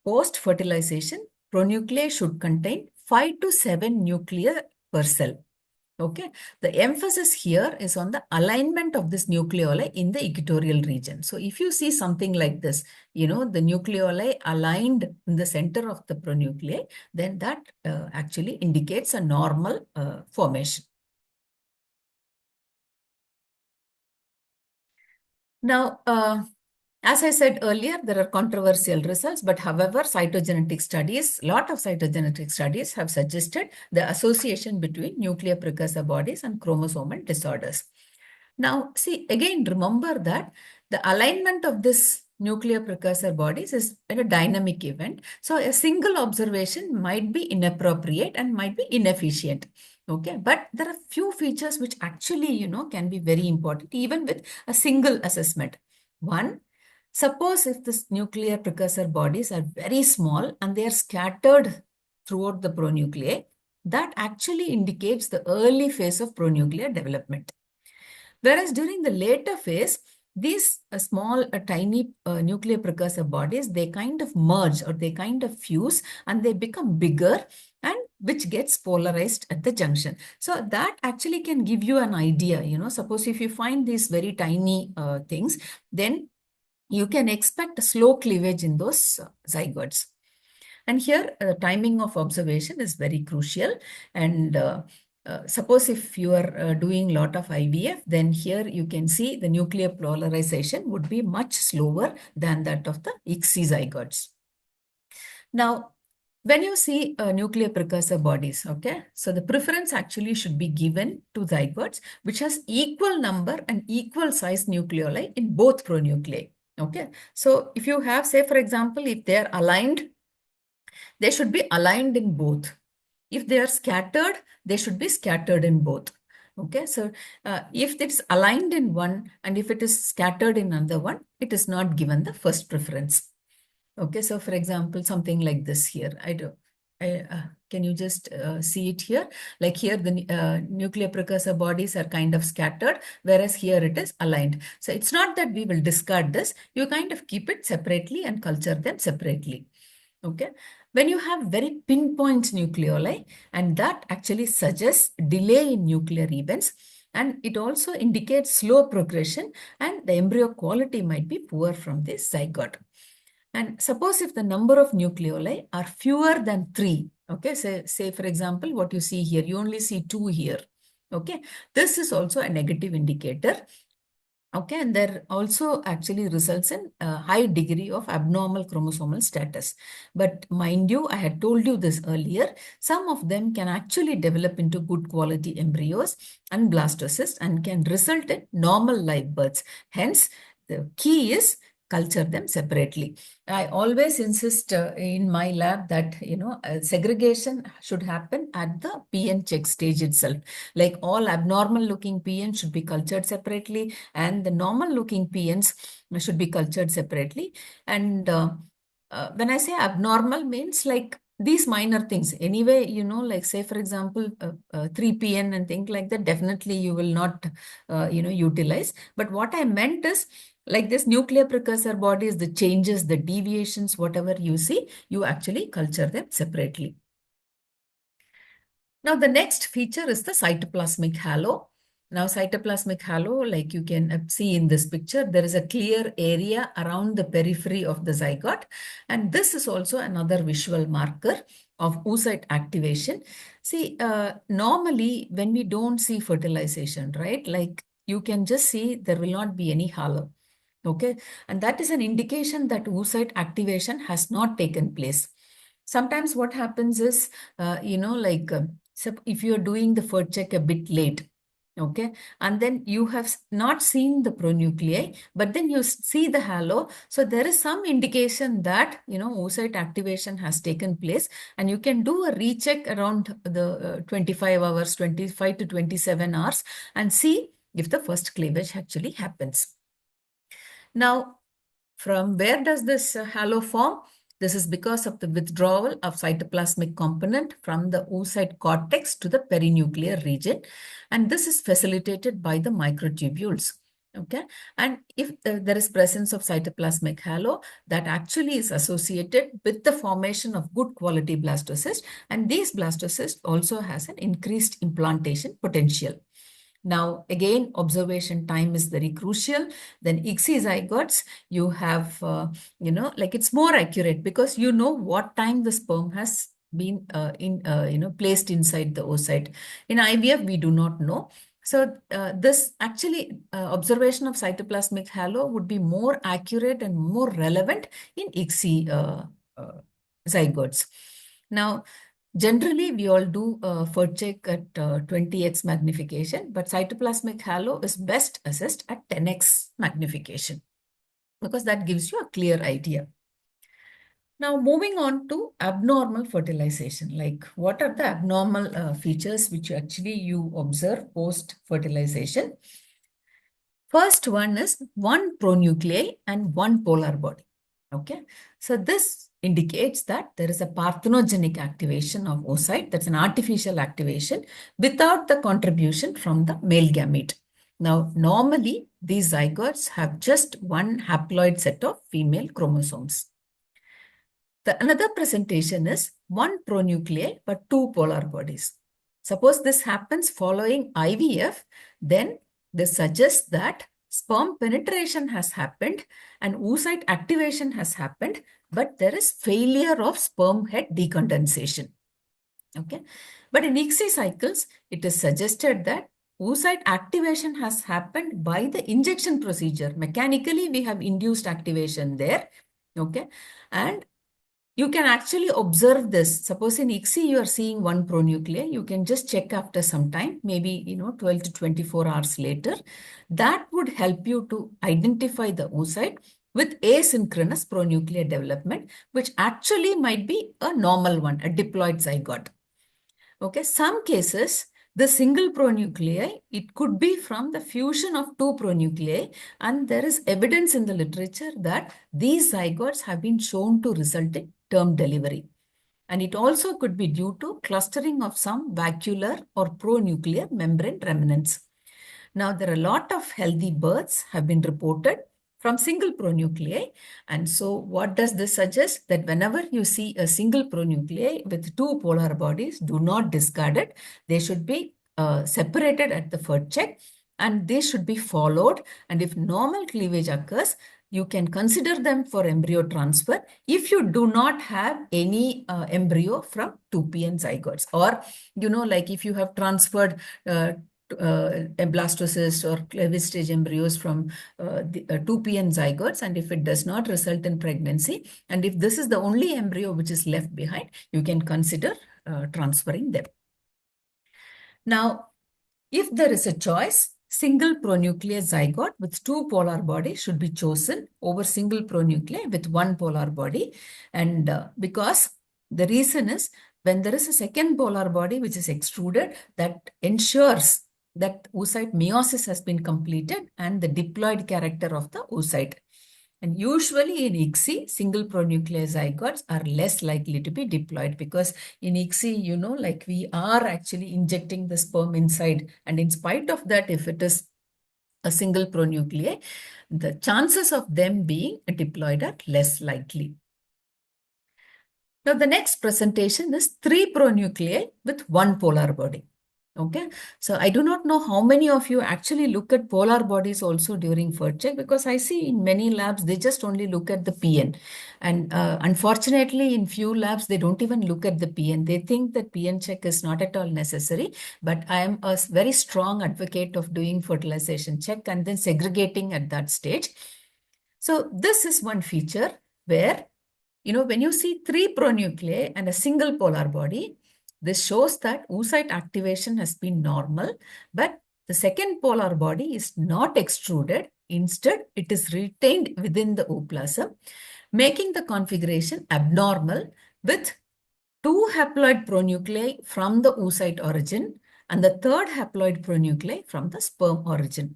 [SPEAKER 4] Post-fertilization, pronuclei should contain 5 to 7 nuclei per cell. Okay, the emphasis here is on the alignment of this nucleoli in the equatorial region. So if you see something like this, the nucleoli aligned in the center of the pronuclei, then that actually indicates a normal formation. Now, as I said earlier, there are controversial results, but however, cytogenetic studies, lot of cytogenetic studies have suggested the association between nuclear precursor bodies and chromosomal disorders. Now, see, again, remember that the alignment of this nuclear precursor bodies is a dynamic event. So a single observation might be inappropriate and might be inefficient. Okay, but there are few features which actually, can be very important even with a single assessment. One, suppose if this nuclear precursor bodies are very small and they are scattered throughout the pronuclei, that actually indicates the early phase of pronuclear development. Whereas during the later phase, these small, tiny nuclear precursor bodies, they kind of merge or they kind of fuse and they become bigger, and which gets polarized at the junction. So that actually can give you an idea, suppose if you find these very tiny things, then you can expect a slow cleavage in those zygotes. And here, timing of observation is very crucial. And suppose if you are doing a lot of IVF, then here you can see the nuclear polarization would be much slower than that of the ICSI zygotes. Now, when you see nuclear precursor bodies, okay, so the preference actually should be given to zygotes which has equal number and equal size nucleoli in both pronuclei. Okay, so if you have, say, for example, if they are aligned, they should be aligned in both. If they are scattered, they should be scattered in both. Okay, so if it's aligned in one and if it is scattered in another one, it is not given the first preference. Okay, so for example, something like this here. Can you just see it here? Like here, the nuclear precursor bodies are kind of scattered, whereas here it is aligned. So it's not that we will discard this. You kind of keep it separately and culture them separately. Okay, when you have very pinpoint nucleoli, and that actually suggests delay in nuclear events, and it also indicates slow progression, and the embryo quality might be poor from this zygote. And suppose if the number of nucleoli are fewer than 3, okay, say for example, what you see here, you only see 2 here. Okay, this is also a negative indicator. Okay, and there also actually results in a high degree of abnormal chromosomal status. But mind you, I had told you this earlier, some of them can actually develop into good quality embryos and blastocysts and can result in normal live births. Hence, the key is culture them separately. I always insist in my lab that, segregation should happen at the PN check stage itself. Like all abnormal looking PN should be cultured separately, and the normal looking PNs should be cultured separately. And when I say abnormal means like these minor things. Anyway, like say, for example, 3PN and things like that, definitely you will not, utilize. But what I meant is, like this nuclear precursor bodies, the changes, the deviations, whatever you see, you actually culture them separately. Now, the next feature is the cytoplasmic halo. Now, cytoplasmic halo, like you can see in this picture, there is a clear area around the periphery of the zygote. And this is also another visual marker of oocyte activation. See, normally when we don't see fertilization, right, like you can just see there will not be any halo. Okay, and that is an indication that oocyte activation has not taken place. Sometimes what happens is, so if you're doing the FERT check a bit late, okay, and then you have not seen the pronuclei, but then you see the halo. So there is some indication that, oocyte activation has taken place, and you can do a recheck around the 25 hours, 25 to 27 hours, and see if the first cleavage actually happens. Now, from where does this halo form? This is because of the withdrawal of cytoplasmic component from the oocyte cortex to the perinuclear region. And this is facilitated by the microtubules. Okay, and if there is presence of cytoplasmic halo, that actually is associated with the formation of good quality blastocysts, and these blastocysts also has an increased implantation potential. Now, again, observation time is very crucial. Then ICSI zygotes, you have, like it's more accurate because you know what time the sperm has been placed inside the oocyte. In IVF, we do not know. So this actually observation of cytoplasmic halo would be more accurate and more relevant in ICSI zygotes. Now, generally, we all do FERT check at 20x magnification, but cytoplasmic halo is best assessed at 10x magnification because that gives you a clear idea. Now, moving on to abnormal fertilization, like what are the abnormal features which actually you observe post-fertilization? First one is one pronuclei and one polar body. Okay, so this indicates that there is a parthenogenic activation of oocyte, that's an artificial activation without the contribution from the male gamete. Now, normally, these zygotes have just one haploid set of female chromosomes. Another presentation is one pronucleus but two polar bodies. Suppose this happens following IVF, then this suggests that sperm penetration has happened and oocyte activation has happened, but there is failure of sperm head decondensation. Okay, but in ICSI cycles, it is suggested that oocyte activation has happened by the injection procedure. Mechanically, we have induced activation there. Okay, and you can actually observe this. Suppose in ICSI, you are seeing one pronucleus. You can just check after some time, maybe 12 to 24 hours later. That would help you to identify the oocyte with asynchronous pronuclear development, which actually might be a normal one, a diploid zygote. Okay, some cases, the single pronuclei, it could be from the fusion of two pronuclei, and there is evidence in the literature that these zygotes have been shown to result in term delivery. And it also could be due to clustering of some vacuolar or pronuclear membrane remnants. Now, there are a lot of healthy births have been reported from single pronuclei. And so what does this suggest? That whenever you see a single pronuclei with two polar bodies, do not discard it. They should be separated at the FERT check and they should be followed. And if normal cleavage occurs, you can consider them for embryo transfer if you do not have any embryo from 2PN zygotes, or, like if you have transferred blastocyst or cleavage stage embryos from the 2PN zygotes, and if it does not result in pregnancy, and if this is the only embryo which is left behind, you can consider transferring them. Now, if there is a choice, single pronuclear zygote with two polar bodies should be chosen over single pronuclear with one polar body. And because the reason is, when there is a second polar body which is extruded, that ensures that oocyte meiosis has been completed and the diploid character of the oocyte. And usually in ICSI, single pronuclear zygotes are less likely to be diploid, because in ICSI, like we are actually injecting the sperm inside. And in spite of that, if it is a single pronuclear, the chances of them being diploid are less likely. Now, the next presentation is three pronuclei with one polar body. Okay, so I do not know how many of you actually look at polar bodies also during FERT check, because I see in many labs, they just only look at the PN. And unfortunately, in few labs, they don't even look at the PN. They think that PN check is not at all necessary, but I am a very strong advocate of doing fertilization check and then segregating at that stage. So this is one feature where, when you see three pronuclei and a single polar body, this shows that oocyte activation has been normal, but the second polar body is not extruded. Instead, it is retained within the ooplasm, making the configuration abnormal with two haploid pronuclei from the oocyte origin and the third haploid pronuclei from the sperm origin.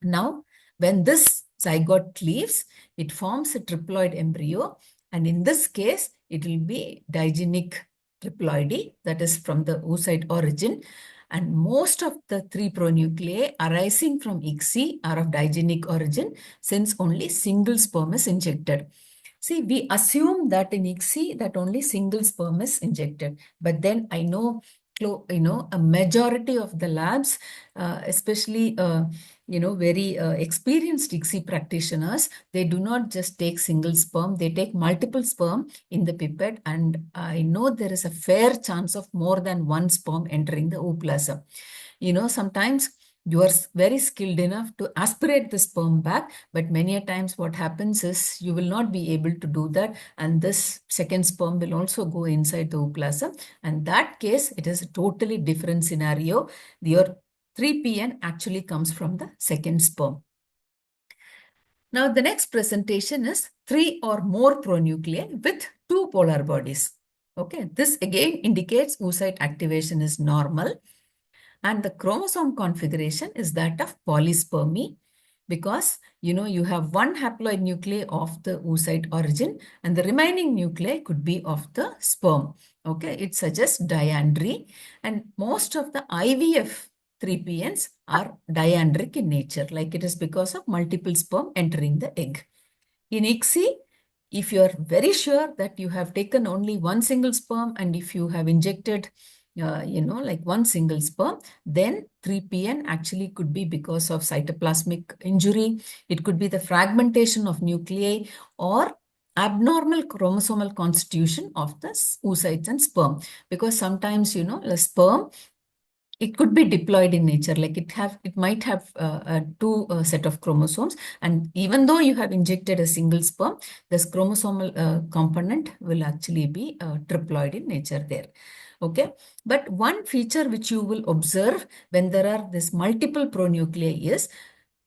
[SPEAKER 4] Now, when this zygote cleaves, it forms a triploid embryo, and in this case, it will be digenic triploidy, that is from the oocyte origin. And most of the three pronuclei arising from ICSI are of digenic origin, since only single sperm is injected. See, we assume that in ICSI that only single sperm is injected, but then I know a majority of the labs, especially very experienced ICSI practitioners, they do not just take single sperm, they take multiple sperm in the pipette, and I know there is a fair chance of more than one sperm entering the ooplasm. Sometimes you are very skilled enough to aspirate the sperm back, but many a times what happens is you will not be able to do that, and this second sperm will also go inside the ooplasm. And that case, it is a totally different scenario. Your 3PN actually comes from the second sperm. Now, the next presentation is three or more pronuclei with two polar bodies. Okay, this again indicates oocyte activation is normal. And the chromosome configuration is that of polyspermy, because you have one haploid nuclei of the oocyte origin and the remaining nuclei could be of the sperm. Okay, it suggests diandry, and most of the IVF 3PNs are diandric in nature, like it is because of multiple sperm entering the egg. In ICSI, if you are very sure that you have taken only one single sperm and if you have injected, like one single sperm, then 3PN actually could be because of cytoplasmic injury. It could be the fragmentation of nuclei or abnormal chromosomal constitution of the oocytes and sperm. Because sometimes, the sperm, it could be diploid in nature, like it might have two set of chromosomes, and even though you have injected a single sperm, this chromosomal component will actually be triploid in nature there. Okay, but one feature which you will observe when there are this multiple pronuclei is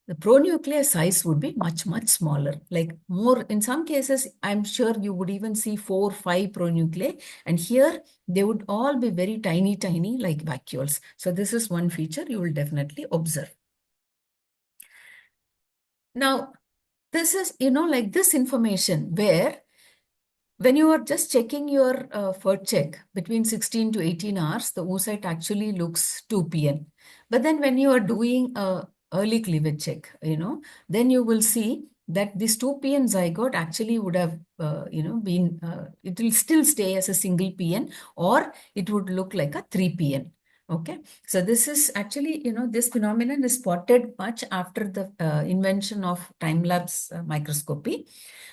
[SPEAKER 4] the pronuclear size would be much, much smaller. Like more, in some cases, I'm sure you would even see 4, 5 pronuclei. And here they would all be very tiny, tiny like vacuoles. So this is one feature you will definitely observe. Now, this is, like this information where when you are just checking your check between 16 to 18 hours, the oocyte actually looks 2PN. But then when you are doing a early cleavage check, then you will see that this 2PN zygote actually would have, been, it will still stay as a single PN, or it would look like a 3PN. Okay, so this is actually, this phenomenon is spotted much after the invention of time-lapse microscopy.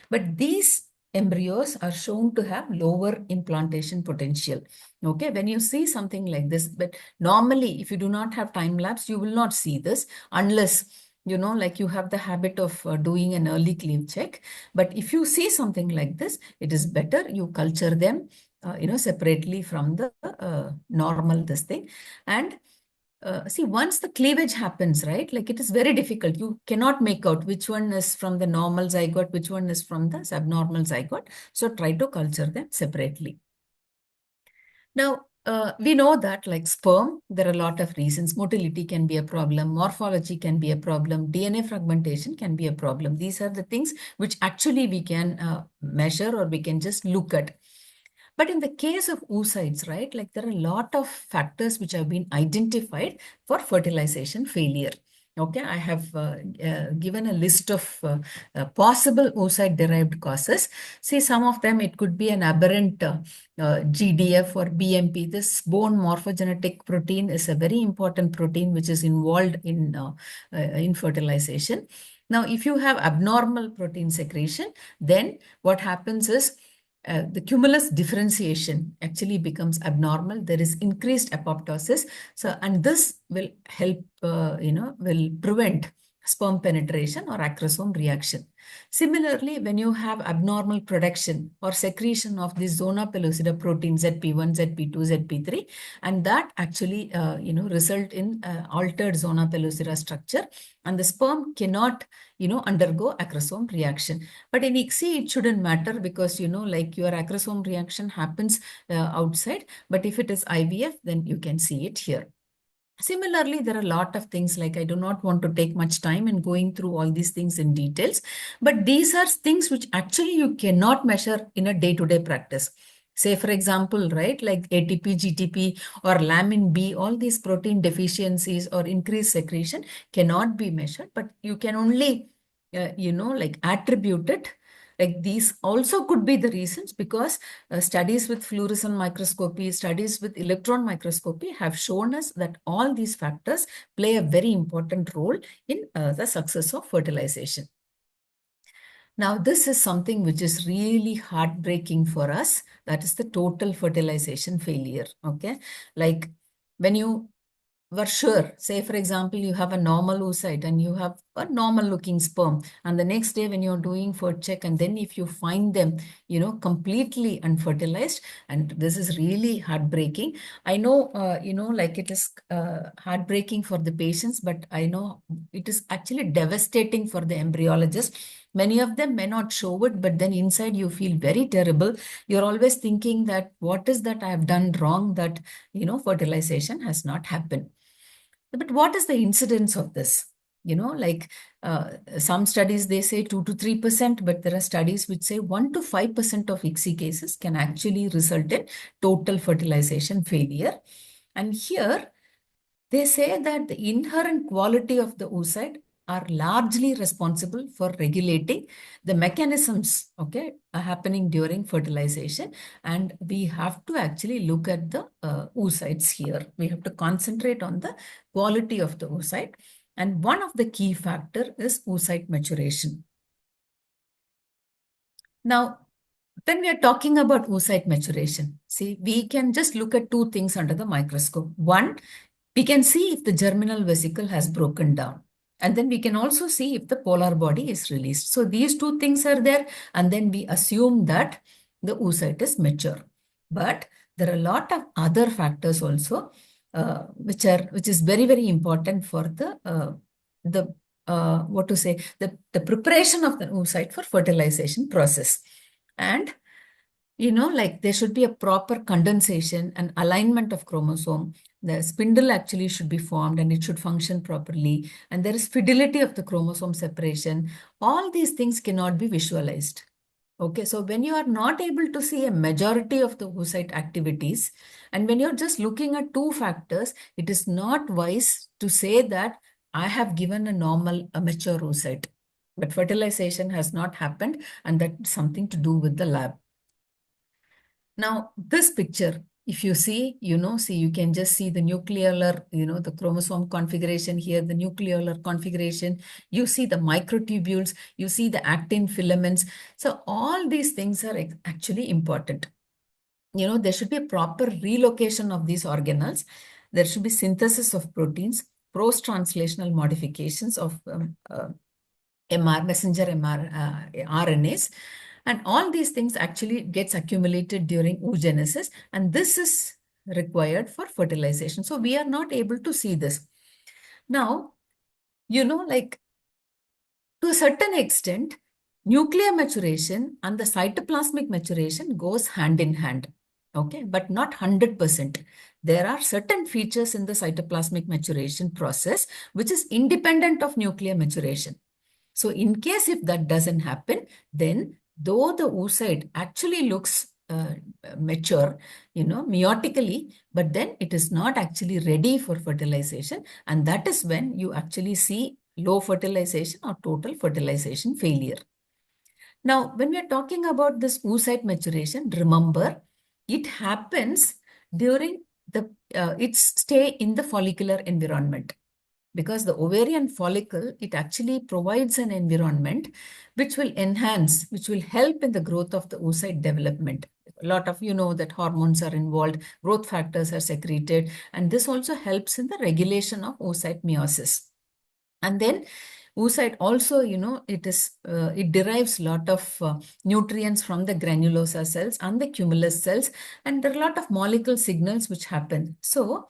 [SPEAKER 4] But these embryos are shown to have lower implantation potential. Okay, when you see something like this, but normally if you do not have time lapse, you will not see this unless, like you have the habit of doing an early cleave check. But if you see something like this, it is better you culture them, separately from the normal this thing. And see, once the cleavage happens, right, like it is very difficult. You cannot make out which one is from the normal zygote, which one is from the subnormal zygote. So try to culture them separately. Now, we know that like sperm, there are a lot of reasons. Motility can be a problem. Morphology can be a problem. DNA fragmentation can be a problem. These are the things which actually we can measure or we can just look at. But in the case of oocytes, right, like there are a lot of factors which have been identified for fertilization failure. Okay, I have given a list of possible oocyte-derived causes. See, some of them, it could be an aberrant GDF or BMP. This bone morphogenetic protein is a very important protein which is involved in fertilization. Now, if you have abnormal protein secretion, then what happens is the cumulus differentiation actually becomes abnormal. There is increased apoptosis. So, and this will help, will prevent sperm penetration or acrosome reaction. Similarly, when you have abnormal production or secretion of the zona pellucida protein ZP1, ZP2, ZP3, and that actually, result in altered zona pellucida structure, and the sperm cannot, undergo acrosome reaction. But in ICSI, it shouldn't matter because, like your acrosome reaction happens outside. But if it is IVF, then you can see it here. Similarly, there are a lot of things, like I do not want to take much time in going through all these things in details, but these are things which actually you cannot measure in a day-to-day practice. Say, for example, right, like ATP, GTP or lamin B, all these protein deficiencies or increased secretion cannot be measured, but you can only, like attribute it. Like these also could be the reasons because studies with fluorescent microscopy, studies with electron microscopy have shown us that all these factors play a very important role in the success of fertilization. Now, this is something which is really heartbreaking for us. That is the total fertilization failure. Okay, like when you were sure, say for example, you have a normal oocyte and you have a normal looking sperm, and the next day when you're doing FERT check, and then if you find them, completely unfertilized, and this is really heartbreaking. I know, like it is heartbreaking for the patients, but I know it is actually devastating for the embryologist. Many of them may not show it, but then inside you feel very terrible. You're always thinking that what is that I have done wrong, that, fertilization has not happened. But what is the incidence of this? Like some studies, they say 2 to 3%, but there are studies which say 1 to 5% of ICSI cases can actually result in total fertilization failure. And here, they say that the inherent quality of the oocyte are largely responsible for regulating the mechanisms, okay, happening during fertilization. And we have to actually look at the oocytes here. We have to concentrate on the quality of the oocyte. And one of the key factor is oocyte maturation. Now, when we are talking about oocyte maturation, see, we can just look at two things under the microscope. One, we can see if the germinal vesicle has broken down. And then we can also see if the polar body is released. So these two things are there. And then we assume that the oocyte is mature. But there are a lot of other factors also, which is very, very important for the preparation of the oocyte for fertilization process. And like there should be a proper condensation and alignment of chromosome. The spindle actually should be formed and it should function properly. And there is fidelity of the chromosome separation. All these things cannot be visualized. Okay, so when you are not able to see a majority of the oocyte activities, and when you're just looking at two factors, it is not wise to say that I have given a mature oocyte. But fertilization has not happened, and that's something to do with the lab. Now, this picture, if you see, you can just see the nucleolar, the chromosome configuration here, the nucleolar configuration. You see the microtubules, you see the actin filaments. So all these things are actually important. There should be a proper relocation of these organelles. There should be synthesis of proteins, post-translational modifications of messenger RNAs. And all these things actually gets accumulated during oogenesis, and this is required for fertilization. So we are not able to see this. Now, like to a certain extent, nuclear maturation and the cytoplasmic maturation goes hand in hand. Okay, but not 100%. There are certain features in the cytoplasmic maturation process which is independent of nuclear maturation. So in case if that doesn't happen, then though the oocyte actually looks mature, meiotically, but then it is not actually ready for fertilization. And that is when you actually see low fertilization or total fertilization failure. Now, when we are talking about this oocyte maturation, remember, it happens during its stay in the follicular environment. Because the ovarian follicle, it actually provides an environment which will enhance, which will help in the growth of the oocyte development. A lot of that hormones are involved, growth factors are secreted, and this also helps in the regulation of oocyte meiosis. And then oocyte also, it derives a lot of nutrients from the granulosa cells and the cumulus cells, and there are a lot of molecular signals which happen. So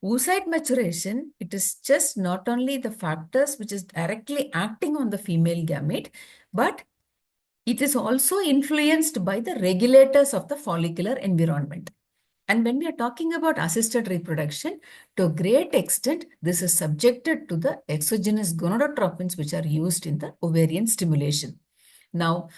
[SPEAKER 4] oocyte maturation, it is just not only the factors which is directly acting on the female gamete, but it is also influenced by the regulators of the follicular environment. And when we are talking about assisted reproduction, to a great extent, this is subjected to the exogenous gonadotropins which are used in the ovarian stimulation. Now,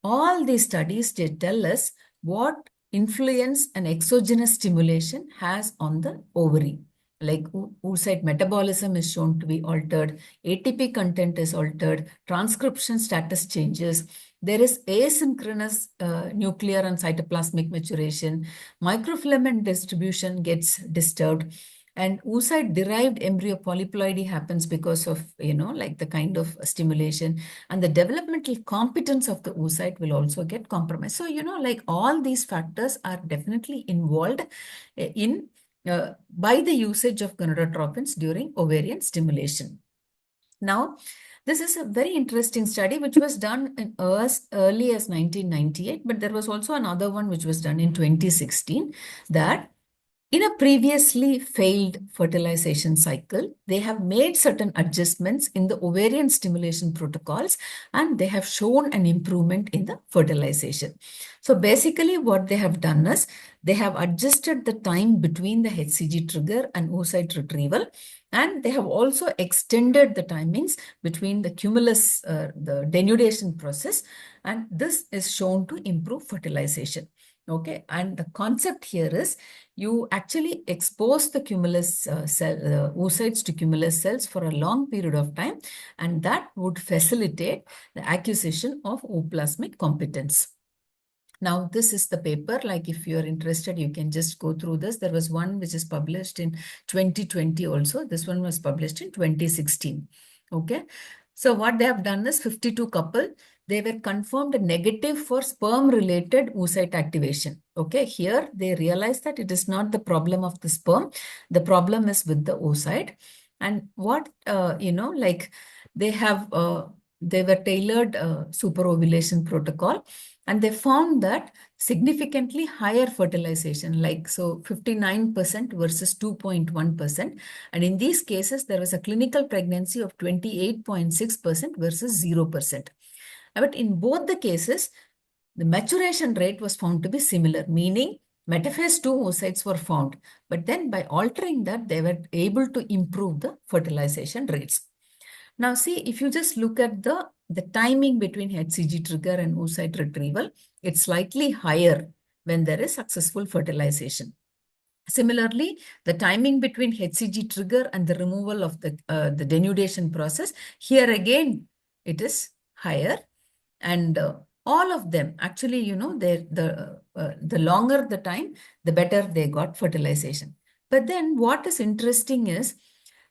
[SPEAKER 4] all these studies, they tell us what influence an exogenous stimulation has on the ovary. Like oocyte metabolism is shown to be altered, ATP content is altered, transcription status changes, there is asynchronous nuclear and cytoplasmic maturation, microfilament distribution gets disturbed, and oocyte-derived embryo polyploidy happens because of, like the kind of stimulation, and the developmental competence of the oocyte will also get compromised. So, like all these factors are definitely involved in by the usage of gonadotropins during ovarian stimulation. Now, this is a very interesting study which was done as early as 1998, but there was also another one which was done in 2016 that in a previously failed fertilization cycle, they have made certain adjustments in the ovarian stimulation protocols, and they have shown an improvement in the fertilization. So basically what they have done is they have adjusted the time between the HCG trigger and oocyte retrieval, and they have also extended the timings between the cumulus, the denudation process, And this is shown to improve fertilization. Okay, and the concept here is you actually expose the cumulus oocytes to cumulus cells for a long period of time, and that would facilitate the acquisition of ooplasmic competence. Now, this is the paper. Like, if you're interested, you can just go through this. There was one which is published in 2020 also. This one was published in 2016. Okay. So what they have done is 52 couple, they were confirmed negative for sperm-related oocyte activation. Okay. Here, they realized that it is not the problem of the sperm. The problem is with the oocyte. And what, like they were tailored superovulation protocol. And they found that significantly higher fertilization, like so 59% versus 2.1%. And in these cases, there was a clinical pregnancy of 28.6% versus 0%. But in both the cases, the maturation rate was found to be similar, meaning metaphase 2 oocytes were found. But then by altering that, they were able to improve the fertilization rates. Now, see, if you just look at the timing between HCG trigger and oocyte retrieval, it's slightly higher when there is successful fertilization. Similarly, the timing between HCG trigger and the removal of the denudation process, here again, it is higher. And all of them, actually, the longer the time, the better they got fertilization. But then what is interesting is,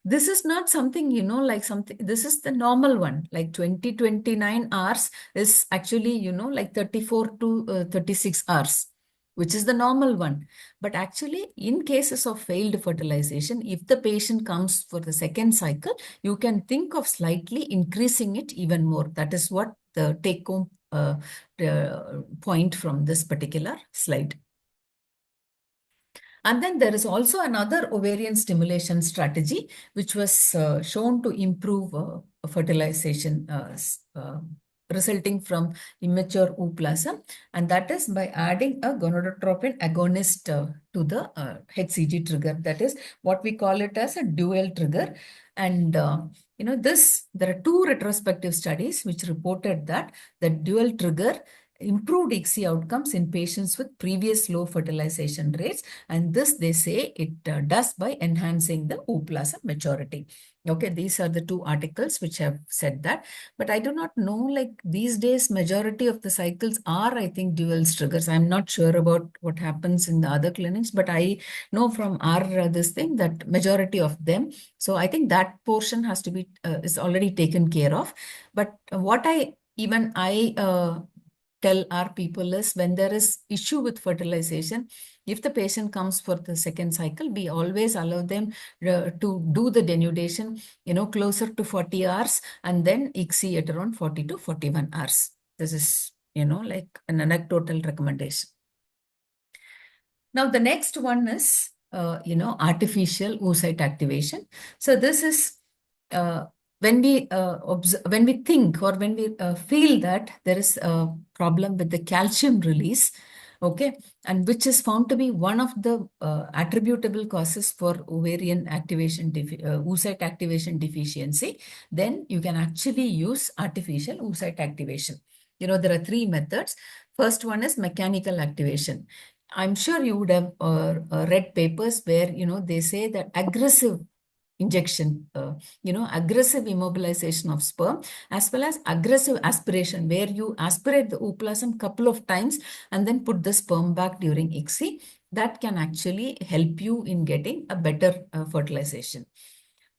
[SPEAKER 4] this is not something, like something, this is the normal one, like 29 hours is actually, like 34 to 36 hours, which is the normal one. But actually, in cases of failed fertilization, if the patient comes for the second cycle, you can think of slightly increasing it even more. That is what the take-home point from this particular slide. And then there is also another ovarian stimulation strategy, which was shown to improve fertilization resulting from immature ooplasm. And that is by adding a gonadotropin agonist to the HCG trigger. That is what we call it as a dual trigger. And there are two retrospective studies which reported that the dual trigger improved ICSI outcomes in patients with previous low fertilization rates. And this, they say, it does by enhancing the ooplasm maturity. Okay, these are the two articles which have said that. But I do not know, like these days, majority of the cycles are, I think, dual triggers. I'm not sure about what happens in the other clinics, but I know from our this thing that majority of them. So I think that portion has to be, is already taken care of. But what I tell our people is, when there is issue with fertilization, if the patient comes for the second cycle, we always allow them to do the denudation, closer to 40 hours and then ICSI at around 40 to 41 hours. This is, like an anecdotal recommendation. Now, the next one is, artificial oocyte activation. So this is, when we think or when we feel that there is a problem with the calcium release, okay, and which is found to be one of the attributable causes for ovarian activation, oocyte activation deficiency, then you can actually use artificial oocyte activation. There are three methods. First one is mechanical activation. I'm sure you would have read papers where, they say that aggressive injection, aggressive immobilization of sperm, as well as aggressive aspiration, where you aspirate the ooplasm couple of times and then put the sperm back during ICSI, that can actually help you in getting a better fertilization.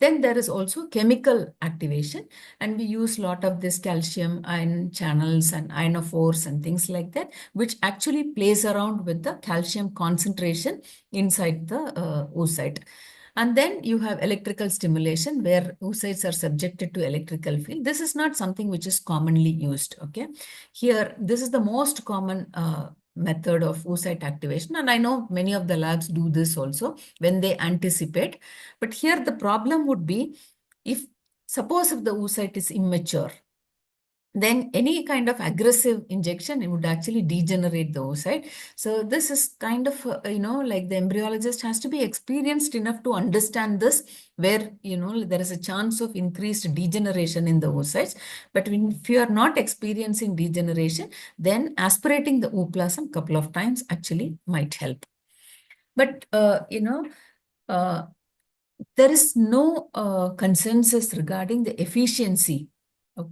[SPEAKER 4] Then there is also chemical activation, and we use a lot of this calcium ion channels and ionophores and things like that, which actually plays around with the calcium concentration inside the oocyte. And then you have electrical stimulation, where oocytes are subjected to electrical field. This is not something which is commonly used, okay? Here, this is the most common method of oocyte activation. And I know many of the labs do this also when they anticipate. But here the problem would be, suppose if the oocyte is immature, then any kind of aggressive injection, it would actually degenerate the oocyte. So this is kind of, like the embryologist has to be experienced enough to understand this, where, there is a chance of increased degeneration in the oocytes. But if you are not experiencing degeneration, then aspirating the ooplasm a couple of times actually might help. But, there is no consensus regarding the efficiency,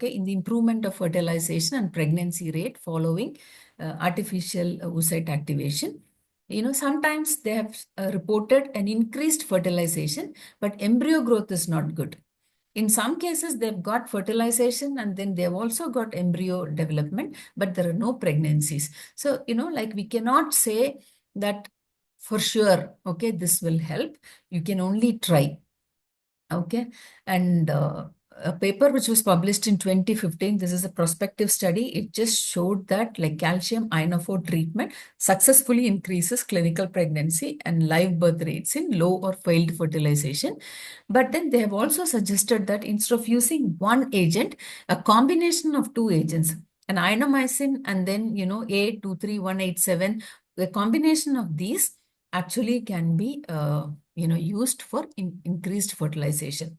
[SPEAKER 4] in the improvement of fertilization and pregnancy rate following artificial oocyte activation. Sometimes they have reported an increased fertilization, but embryo growth is not good. In some cases, they've got fertilization and then they've also got embryo development, but there are no pregnancies. So, we cannot say that for sure, this will help. You can only try. And a paper which was published in 2015, this is a prospective study. It just showed that like calcium ionophore treatment successfully increases clinical pregnancy and live birth rates in low or failed fertilization. But then they have also suggested that instead of using one agent, a combination of two agents, an ionomycin and then, A23187, the combination of these actually can be used for increased fertilization.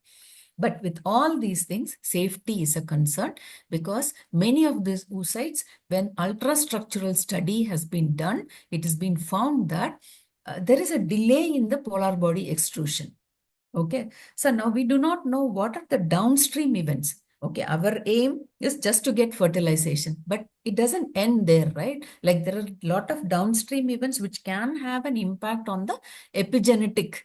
[SPEAKER 4] But with all these things, safety is a concern, because many of these oocytes, when ultrastructural study has been done, it has been found that there is a delay in the polar body extrusion. So now we do not know what are the downstream events. Our aim is just to get fertilization, but it doesn't end there, right? Like there are a lot of downstream events which can have an impact on the epigenetic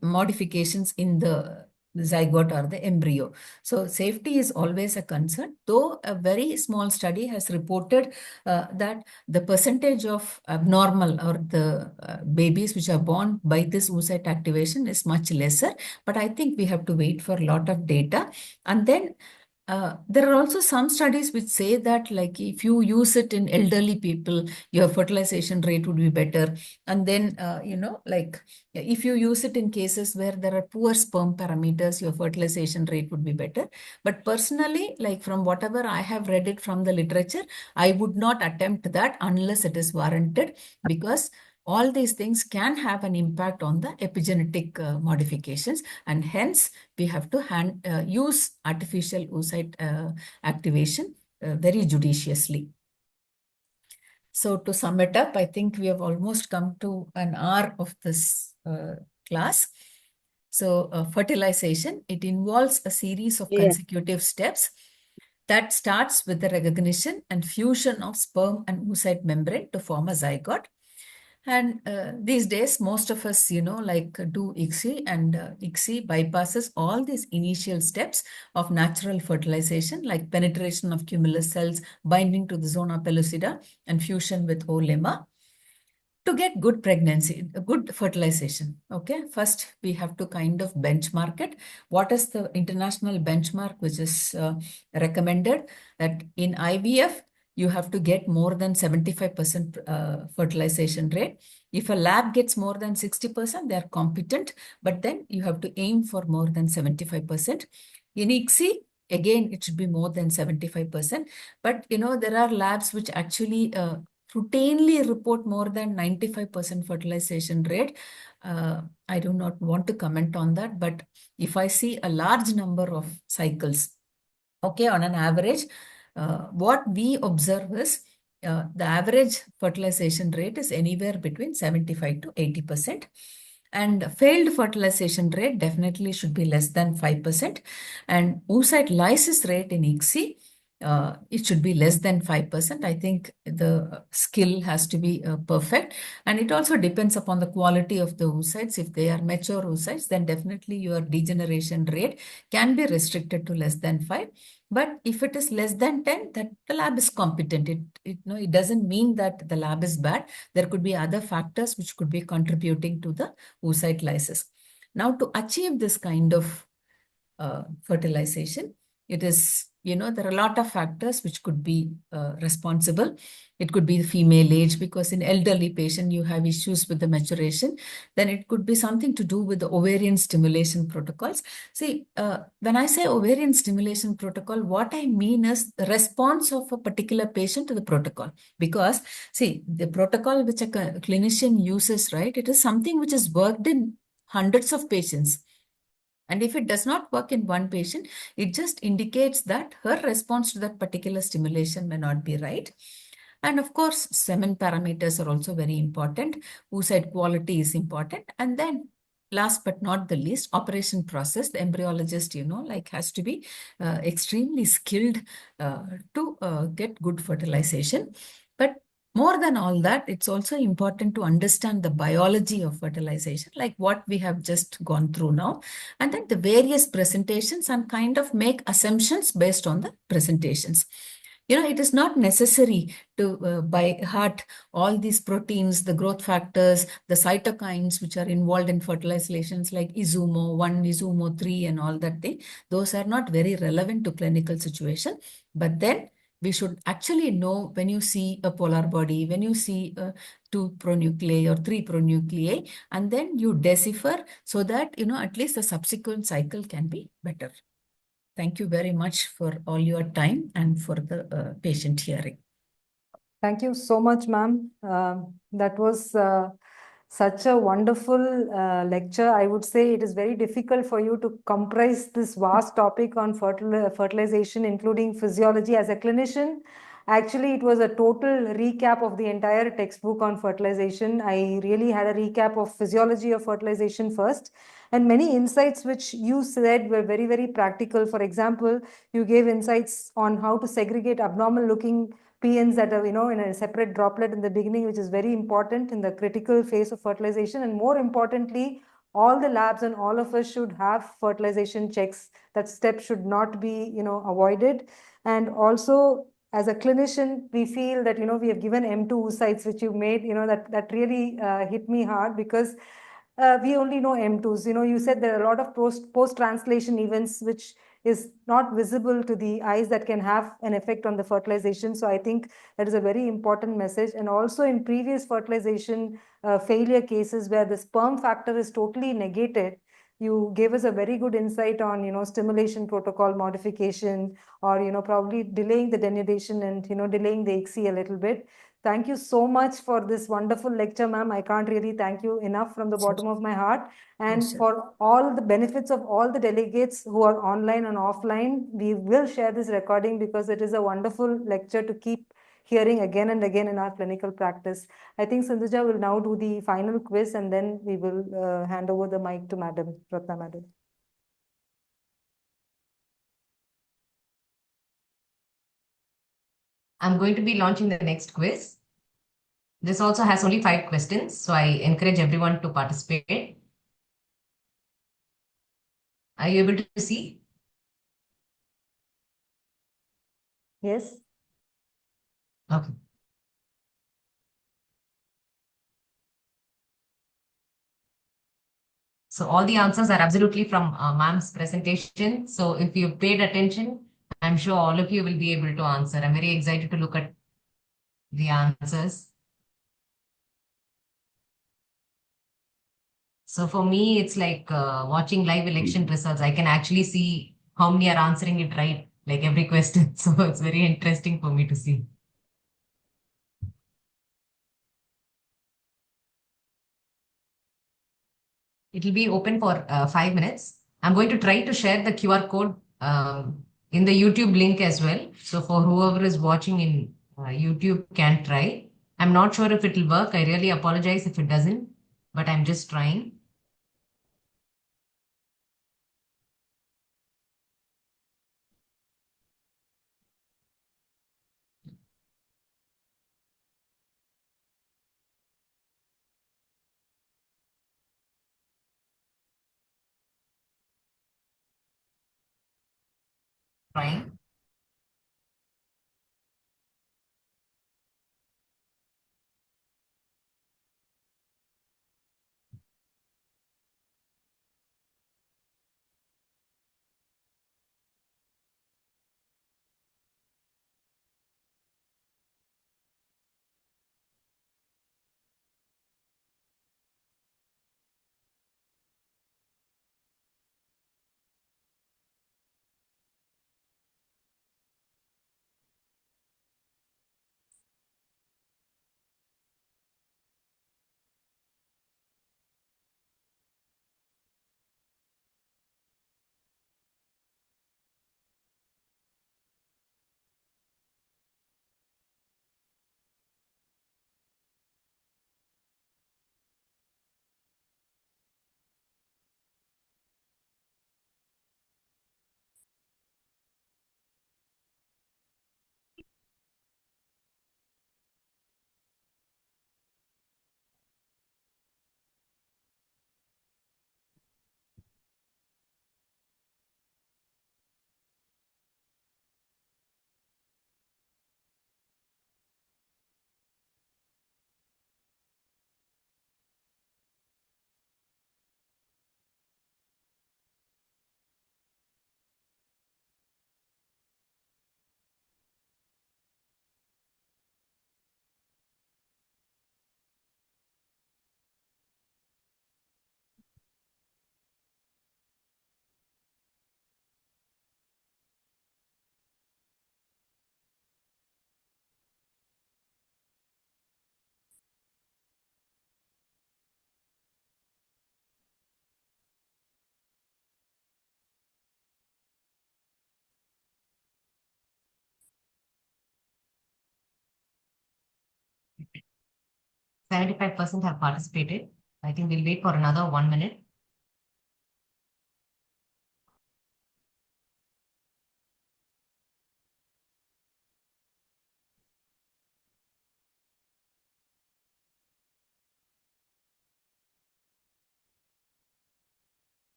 [SPEAKER 4] modifications in the zygote or the embryo. So safety is always a concern, though a very small study has reported that the percentage of abnormal or the babies which are born by this oocyte activation is much lesser. But I think we have to wait for a lot of data. And then there are also some studies which say that like if you use it in elderly people, your fertilization rate would be better. And then, like if you use it in cases where there are poor sperm parameters, your fertilization rate would be better. But personally, like from whatever I have read it from the literature, I would not attempt that unless it is warranted, because all these things can have an impact on the epigenetic modifications, and hence we have to use artificial oocyte activation very judiciously. So to sum it up, I think we have almost come to an hour of this class. So fertilization, it involves a series of consecutive steps that starts with the recognition and fusion of sperm and oocyte membrane to form a zygote. And these days, most of us, do ICSI, and ICSI bypasses all these initial steps of natural fertilization, like penetration of cumulus cells, binding to the zona pellucida, and fusion with O lemma, to get good pregnancy, good fertilization. First, we have to kind of benchmark it. What is the international benchmark which is recommended? That in IVF, you have to get more than 75% fertilization rate. If a lab gets more than 60%, they are competent, but then you have to aim for more than 75%. In ICSI, again, it should be more than 75%. But, there are labs which actually routinely report more than 95% fertilization rate. I do not want to comment on that, but if I see a large number of cycles, on an average, what we observe is the average fertilization rate is anywhere between 75 to 80%. And failed fertilization rate definitely should be less than 5%. And oocyte lysis rate in ICSI, it should be less than 5%. I think the skill has to be perfect. And it also depends upon the quality of the oocytes. If they are mature oocytes, then definitely your degeneration rate can be restricted to less than 5. But if it is less than 10, that the lab is competent. It doesn't mean that the lab is bad. There could be other factors which could be contributing to the oocyte lysis. Now, to achieve this kind of fertilization, it is there are a lot of factors which could be responsible. It could be the female age, because in elderly patient, you have issues with the maturation. Then it could be something to do with the ovarian stimulation protocols. See, when I say ovarian stimulation protocol, what I mean is the response of a particular patient to the protocol. Because, see, the protocol which a clinician uses, right, it is something which is worked in hundreds of patients. And if it does not work in one patient, it just indicates that her response to that particular stimulation may not be right. And of course, semen parameters are also very important. Oocyte quality is important. And then last but not the least, operation process. The embryologist, has to be extremely skilled to get good fertilization. But more than all that, it's also important to understand the biology of fertilization, like what we have just gone through now, and then the various presentations, and kind of make assumptions based on the presentations. It is not necessary to by heart all these proteins, the growth factors, the cytokines which are involved in fertilizations like isomo 1, isomo 3 and all that thing. Those are not very relevant to clinical situation. But then we should actually know, when you see a polar body, when you see 2 pronuclei or 3 pronuclei, and then you decipher so that, at least the subsequent cycle can be better. Thank you very much for all your time and for the patient hearing.
[SPEAKER 1] Thank you so much, ma'am. That was such a wonderful lecture. I would say it is very difficult for you to comprise this vast topic on fertilization, including physiology. As a clinician, actually, it was a total recap of the entire textbook on fertilization. I really had a recap of physiology of fertilization first. And many insights which you said were very, very practical. For example, you gave insights on how to segregate abnormal looking PNs that are, in a separate droplet in the beginning, which is very important in the critical phase of fertilization. And more importantly, all the labs and all of us should have fertilization checks. That step should not be, avoided. And also, as a clinician, we feel that, we have given M2 oocytes, which you made, that really hit me hard, because we only know M2s. You said there are a lot of post-translation events which is not visible to the eyes that can have an effect on the fertilization. So I think that is a very important message. And also in previous fertilization failure cases where the sperm factor is totally negated, you gave us a very good insight on, stimulation protocol modification, or, probably delaying the denudation and, delaying the ICSI a little bit. Thank you so much for this wonderful lecture, ma'am. I can't really thank you enough from the bottom of my heart. And
[SPEAKER 4] Yes,
[SPEAKER 1] for all the benefits of all the delegates who are online and offline, we will share this recording because it is a wonderful lecture to keep hearing again and again in our clinical practice. I think Sindhuja will now do the final quiz, and then we will hand over the mic to Madam Ratna, Madam.
[SPEAKER 2] I'm going to be launching the next quiz. This also has only 5 questions, so I encourage everyone to participate. Are you able to see?
[SPEAKER 1] Yes.
[SPEAKER 2] Okay. So all the answers are absolutely from ma'am's presentation. So if you've paid attention, I'm sure all of you will be able to answer. I'm very excited to look at the answers. So for me, it's like watching live election results. I can actually see how many are answering it right, like every question. So it's very interesting for me to see. It will be open for 5 minutes. I'm going to try to share the QR code in the YouTube link as well. So for whoever is watching in YouTube can try. I'm not sure if it will work. I really apologize if it doesn't, but I'm just trying. Trying. 75% have participated. I think we'll wait for another 1 minute.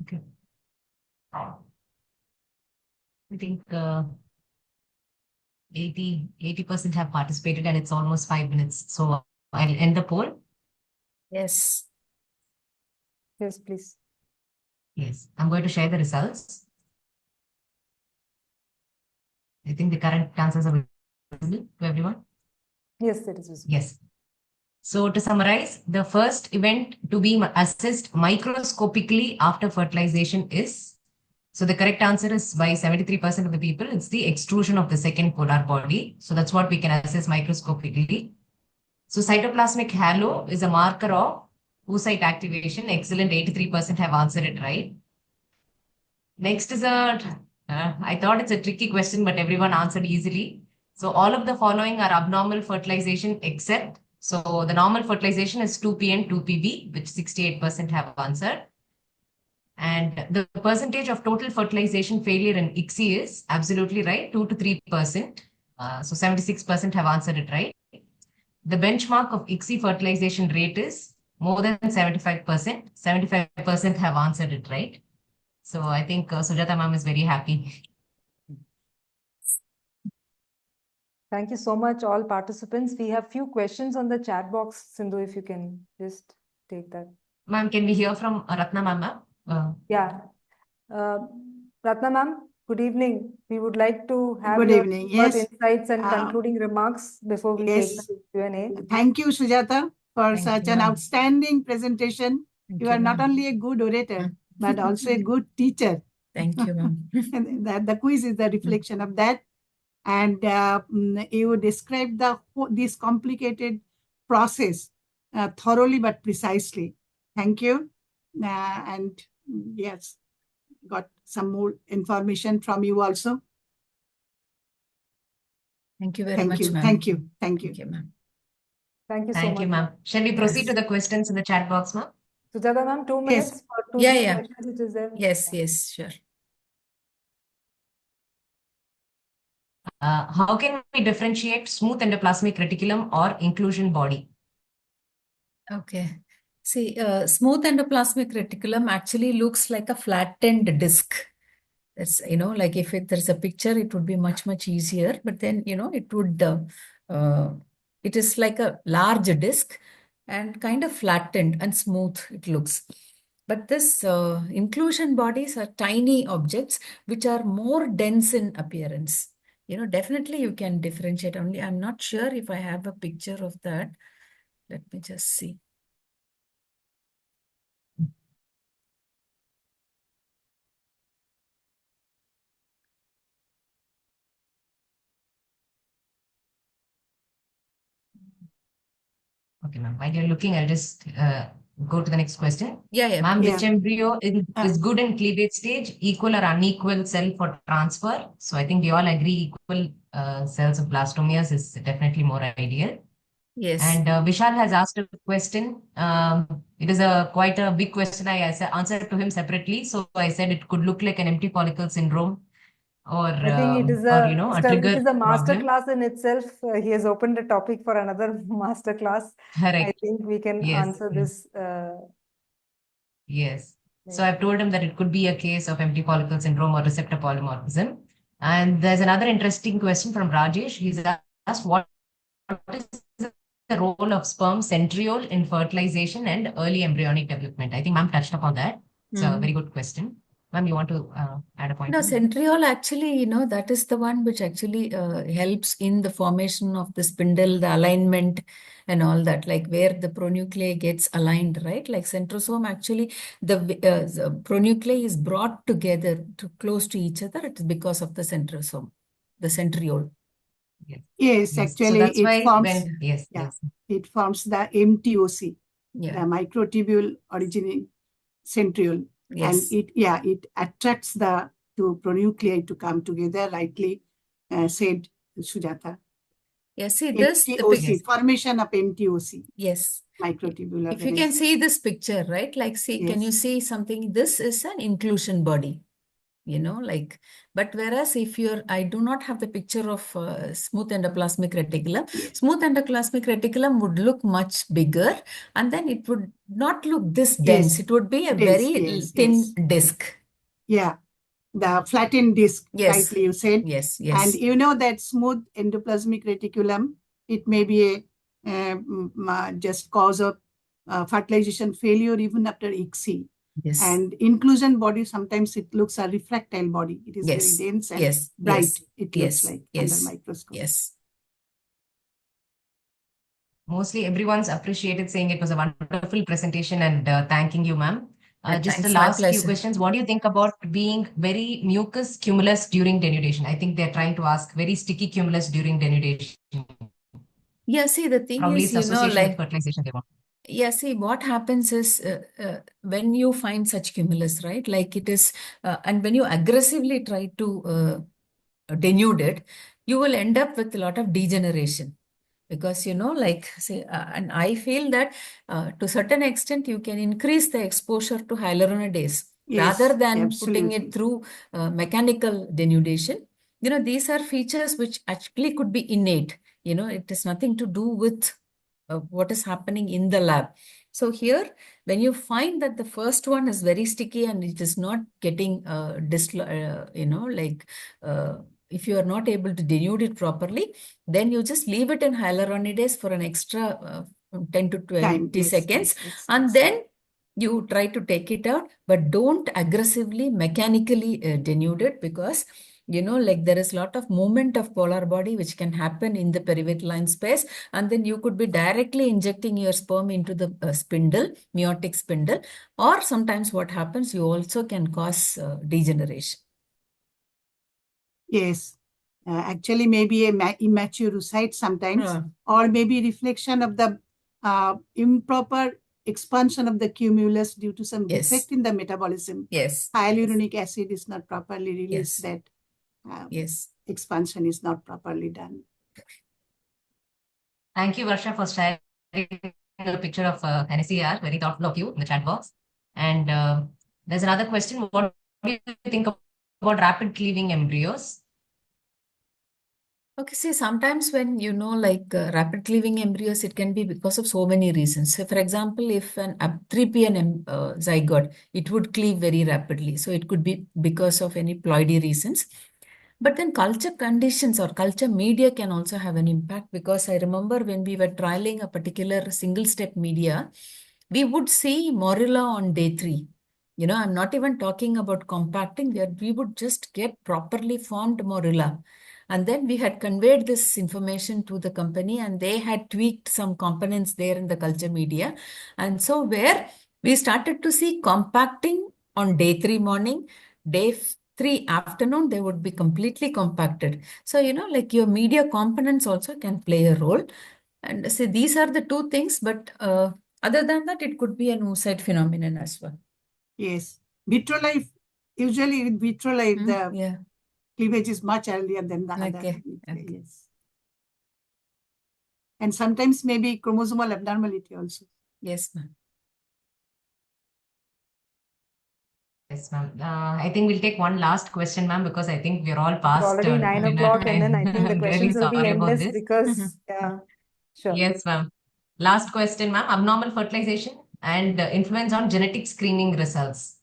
[SPEAKER 2] Okay. I think 80% have participated and it's almost 5 minutes. So I'll end the poll.
[SPEAKER 4] Yes.
[SPEAKER 1] Yes, please.
[SPEAKER 2] Yes, I'm going to share the results. I think the correct answers are visible to everyone.
[SPEAKER 1] Yes, it is visible.
[SPEAKER 2] Yes. So to summarize, the first event to be assessed microscopically after fertilization is, so the correct answer is by 73% of the people, it's the extrusion of the second polar body. So that's what we can assess microscopically. So cytoplasmic halo is a marker of oocyte activation. Excellent, 83% have answered it right. Next is I thought it's a tricky question, but everyone answered easily. So all of the following are abnormal fertilization except, so the normal fertilization is 2P and 2PB, which 68% have answered. And the percentage of total fertilization failure in ICSI is absolutely right, 2 to 3%. So 76% have answered it right. The benchmark of ICSI fertilization rate is more than 75%. 75% have answered it right. So I think Sujatha ma'am is very happy.
[SPEAKER 1] Thank you so much, all participants. We have few questions on the chat box. Sindhu, if you can just take that.
[SPEAKER 2] Ma'am, can we hear from Ratna ma'am?
[SPEAKER 1] Yeah. Ratna ma'am, good evening. We would like to have
[SPEAKER 3] Good
[SPEAKER 1] your
[SPEAKER 3] evening.
[SPEAKER 1] short
[SPEAKER 3] Yes.
[SPEAKER 1] insights and concluding remarks before we take
[SPEAKER 3] Yes.
[SPEAKER 1] the Q&A.
[SPEAKER 3] Thank you, Sujatha, for
[SPEAKER 4] Thank
[SPEAKER 3] such
[SPEAKER 4] you,
[SPEAKER 3] an
[SPEAKER 4] ma'am.
[SPEAKER 3] outstanding presentation.
[SPEAKER 4] Thank
[SPEAKER 3] You are not
[SPEAKER 4] ma'am.
[SPEAKER 3] only a good orator, but also a good teacher.
[SPEAKER 4] Thank you, ma'am.
[SPEAKER 3] And that the quiz is the reflection of that. And you described this complicated process thoroughly but precisely. Thank you. And yes, got some more information from you also.
[SPEAKER 4] Thank you very
[SPEAKER 3] Thank
[SPEAKER 4] much,
[SPEAKER 3] you.
[SPEAKER 4] ma'am.
[SPEAKER 3] Thank you. Thank you.
[SPEAKER 4] Thank you, ma'am.
[SPEAKER 1] Thank you so
[SPEAKER 2] Thank
[SPEAKER 1] much.
[SPEAKER 2] you, ma'am. Shall we proceed
[SPEAKER 4] Yes.
[SPEAKER 2] to the questions in the chat box, ma'am?
[SPEAKER 1] Sujatha ma'am, 2 minutes
[SPEAKER 3] Yes.
[SPEAKER 1] for two
[SPEAKER 4] Yeah,
[SPEAKER 1] three
[SPEAKER 4] yeah.
[SPEAKER 1] questions, which is there.
[SPEAKER 4] Yes, yes, sure.
[SPEAKER 2] How can we differentiate smooth endoplasmic reticulum or inclusion body?
[SPEAKER 4] Okay. See, smooth endoplasmic reticulum actually looks like a flattened disc. It's, like if there's a picture, it would be much, much easier. But then, it would, it is like a large disc and kind of flattened and smooth it looks. But this inclusion bodies are tiny objects which are more dense in appearance. Definitely you can differentiate only. I'm not sure if I have a picture of that. Let me just see.
[SPEAKER 2] Okay, ma'am. While you're looking, I'll just go to the next question.
[SPEAKER 4] Yeah.
[SPEAKER 2] Ma'am,
[SPEAKER 3] Yeah.
[SPEAKER 2] which embryo is good in cleavage stage, equal or unequal cell for transfer? So I think we all agree equal cells of blastomeres is definitely more ideal.
[SPEAKER 4] Yes.
[SPEAKER 2] And Vishal has asked a question. It is quite a big question. I answered to him separately. So I said it could look like an empty follicle syndrome or
[SPEAKER 1] I think it is
[SPEAKER 2] or you know, a
[SPEAKER 1] it
[SPEAKER 2] trigger
[SPEAKER 1] is a master
[SPEAKER 2] problem.
[SPEAKER 1] class in itself. He has opened a topic for another master class. I
[SPEAKER 2] Correct.
[SPEAKER 1] think we can
[SPEAKER 2] Yes.
[SPEAKER 1] answer
[SPEAKER 2] Yes.
[SPEAKER 1] this.
[SPEAKER 2] Yes. So
[SPEAKER 1] later.
[SPEAKER 2] I've told him that it could be a case of empty follicle syndrome or receptor polymorphism. And there's another interesting question from Rajesh. He's asked, what is the role of sperm centriole in fertilization and early embryonic development? I think ma'am touched upon that. It's a very good question. Ma'am, you want to add a point?
[SPEAKER 4] No, centriole actually, that is the one which actually helps in the formation of the spindle, the alignment and all that, like where the pronuclei gets aligned, right? Like centrosome, actually, the pronuclei is brought together to close to each other. It is because of the centrosome, the centriole.
[SPEAKER 2] Yes.
[SPEAKER 3] Yes,
[SPEAKER 2] Yes. So
[SPEAKER 3] actually,
[SPEAKER 2] that's
[SPEAKER 3] it
[SPEAKER 2] why
[SPEAKER 3] forms.
[SPEAKER 2] when, yes,
[SPEAKER 3] Yeah,
[SPEAKER 2] yes.
[SPEAKER 3] it forms the MTOC, the
[SPEAKER 4] Yeah.
[SPEAKER 3] microtubule originating centriole, and
[SPEAKER 4] Yes.
[SPEAKER 3] it attracts the two pronuclei to come together. Rightly said, Sujatha.
[SPEAKER 4] Yeah. See this, the
[SPEAKER 3] MTOC,
[SPEAKER 2] Yes.
[SPEAKER 3] formation of MTOC,
[SPEAKER 4] yes.
[SPEAKER 3] microtubular.
[SPEAKER 4] If you can see this picture, right? Like, see, can you
[SPEAKER 3] Yes.
[SPEAKER 4] see something? This is an inclusion body, like, but whereas if I do not have the picture of smooth endoplasmic reticulum,
[SPEAKER 3] Yes.
[SPEAKER 4] smooth endoplasmic reticulum would look much bigger, and then it would not look this dense.
[SPEAKER 3] Yes.
[SPEAKER 4] It would be a
[SPEAKER 3] Dense,
[SPEAKER 4] very
[SPEAKER 3] yes,
[SPEAKER 4] thin
[SPEAKER 3] yes.
[SPEAKER 4] disc.
[SPEAKER 3] Yeah, the flattened disc,
[SPEAKER 4] Yes.
[SPEAKER 3] rightly you said.
[SPEAKER 4] Yes,
[SPEAKER 3] And
[SPEAKER 4] yes.
[SPEAKER 3] that smooth endoplasmic reticulum, it may be just cause of fertilization failure even after ICSI.
[SPEAKER 4] Yes.
[SPEAKER 3] And inclusion body, sometimes it looks a refractile body. It is
[SPEAKER 4] Yes.
[SPEAKER 3] very dense and
[SPEAKER 4] Yes.
[SPEAKER 3] bright.
[SPEAKER 4] Yes.
[SPEAKER 3] It
[SPEAKER 4] Yes.
[SPEAKER 3] looks like
[SPEAKER 4] Yes.
[SPEAKER 3] under microscope.
[SPEAKER 4] Yes.
[SPEAKER 2] Mostly everyone's appreciated, saying it was a wonderful presentation, and thanking you, ma'am. Just the
[SPEAKER 4] Thanks, my
[SPEAKER 2] last few
[SPEAKER 4] pleasure.
[SPEAKER 2] questions. What do you think about being very mucus cumulus during denudation? I think they're trying to ask very sticky cumulus during denudation.
[SPEAKER 4] Yeah, see, the thing
[SPEAKER 2] Probably
[SPEAKER 4] is,
[SPEAKER 2] it's association
[SPEAKER 4] like,
[SPEAKER 2] with fertilization they want.
[SPEAKER 4] yeah, see, what happens is when you find such cumulus, right? Like it is, and when you aggressively try to denude it, you will end up with a lot of degeneration. Because, like, say, and I feel that to a certain extent, you can increase the exposure to hyaluronidase rather
[SPEAKER 3] Yes,
[SPEAKER 4] than putting
[SPEAKER 3] absolutely.
[SPEAKER 4] it through mechanical denudation. These are features which actually could be innate. It has nothing to do with what is happening in the lab. So here, when you find that the first one is very sticky and it is not getting if you are not able to denude it properly, then you just leave it in hyaluronidase for an extra 10 to 20
[SPEAKER 3] Yes,
[SPEAKER 4] seconds,
[SPEAKER 3] yes,
[SPEAKER 4] and
[SPEAKER 3] yes.
[SPEAKER 4] then you try to take it out, but don't aggressively mechanically denude it, because like there is a lot of movement of polar body which can happen in the perivitelline space, and then you could be directly injecting your sperm into the spindle, meiotic spindle, or sometimes what happens, you also can cause degeneration.
[SPEAKER 3] Yes. Actually, maybe a immature oocyte sometimes, or maybe reflection of the improper expansion of the cumulus due to some defect in the metabolism.
[SPEAKER 4] Yes.
[SPEAKER 3] Hyaluronic acid is not properly released,
[SPEAKER 4] Yes.
[SPEAKER 3] that
[SPEAKER 4] Yes.
[SPEAKER 3] expansion is not properly done.
[SPEAKER 2] Thank you, Varsha, for sharing a picture of an SER. Very thoughtful of you in the chat box. And there's another question. What do you think about rapid cleaving embryos?
[SPEAKER 4] Okay, see, sometimes when like rapid cleaving embryos, it can be because of so many reasons. So, for example, if an 3PN zygote, it would cleave very rapidly. So it could be because of any ploidy reasons. But then culture conditions or culture media can also have an impact, because I remember when we were trialing a particular single step media, we would see morula on day 3. I'm not even talking about compacting, where we would just get properly formed morula. And then we had conveyed this information to the company, and they had tweaked some components there in the culture media. And so where we started to see compacting on day 3 morning, day 3 afternoon, they would be completely compacted. So, like your media components also can play a role. And say these are the two things, but other than that, it could be an oocyte phenomenon as well.
[SPEAKER 3] Yes. Vitro life, usually with vitro life, the cleavage is much earlier than the other.
[SPEAKER 4] Okay.
[SPEAKER 3] Yes. And sometimes maybe chromosomal abnormality also.
[SPEAKER 4] Yes, ma'am.
[SPEAKER 2] Yes, ma'am. I think we'll take one last question, ma'am, because I think we're all
[SPEAKER 1] It's
[SPEAKER 2] past
[SPEAKER 1] already 9
[SPEAKER 2] dinner
[SPEAKER 1] o'clock, and then I
[SPEAKER 2] time.
[SPEAKER 1] think the
[SPEAKER 2] I'm really
[SPEAKER 1] questions will be
[SPEAKER 2] sorry about
[SPEAKER 1] endless
[SPEAKER 2] this.
[SPEAKER 1] because, yeah, sure.
[SPEAKER 2] Yes, ma'am. Last question, ma'am. Abnormal fertilization and influence on genetic screening results.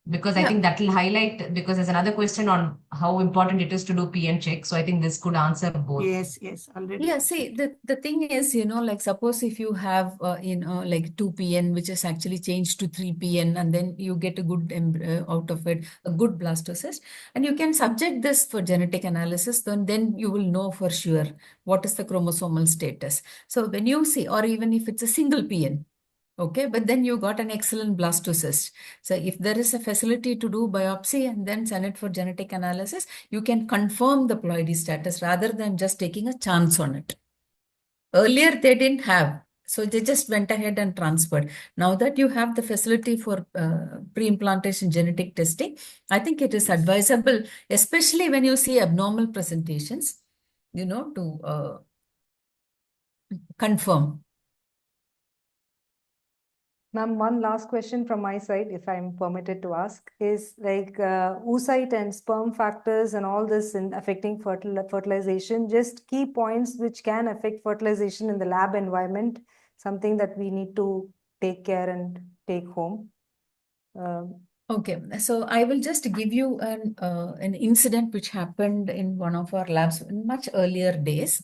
[SPEAKER 2] Because I
[SPEAKER 4] Yeah.
[SPEAKER 2] think that will highlight, because there's another question on how important it is to do PN check. So I think this could answer both.
[SPEAKER 3] Yes, already.
[SPEAKER 4] Yeah, see, the thing is, like suppose if you have, like 2 PN, which is actually changed to 3 PN, and then you get a good out of it, a good blastocyst, and you can subject this for genetic analysis, then you will know for sure what is the chromosomal status. So when you see, or even if it's a single PN, okay, but then you got an excellent blastocyst. So if there is a facility to do biopsy and then send it for genetic analysis, you can confirm the ploidy status rather than just taking a chance on it. Earlier, they didn't have. So they just went ahead and transferred. Now that you have the facility for pre-implantation genetic testing, I think it is advisable, especially when you see abnormal presentations, to confirm.
[SPEAKER 1] Ma'am, one last question from my side, if I'm permitted to ask, is like oocyte and sperm factors and all this in affecting fertilization, just key points which can affect fertilization in the lab environment, something that we need to take care and take home.
[SPEAKER 4] Okay, so I will just give you an incident which happened in one of our labs in much earlier days.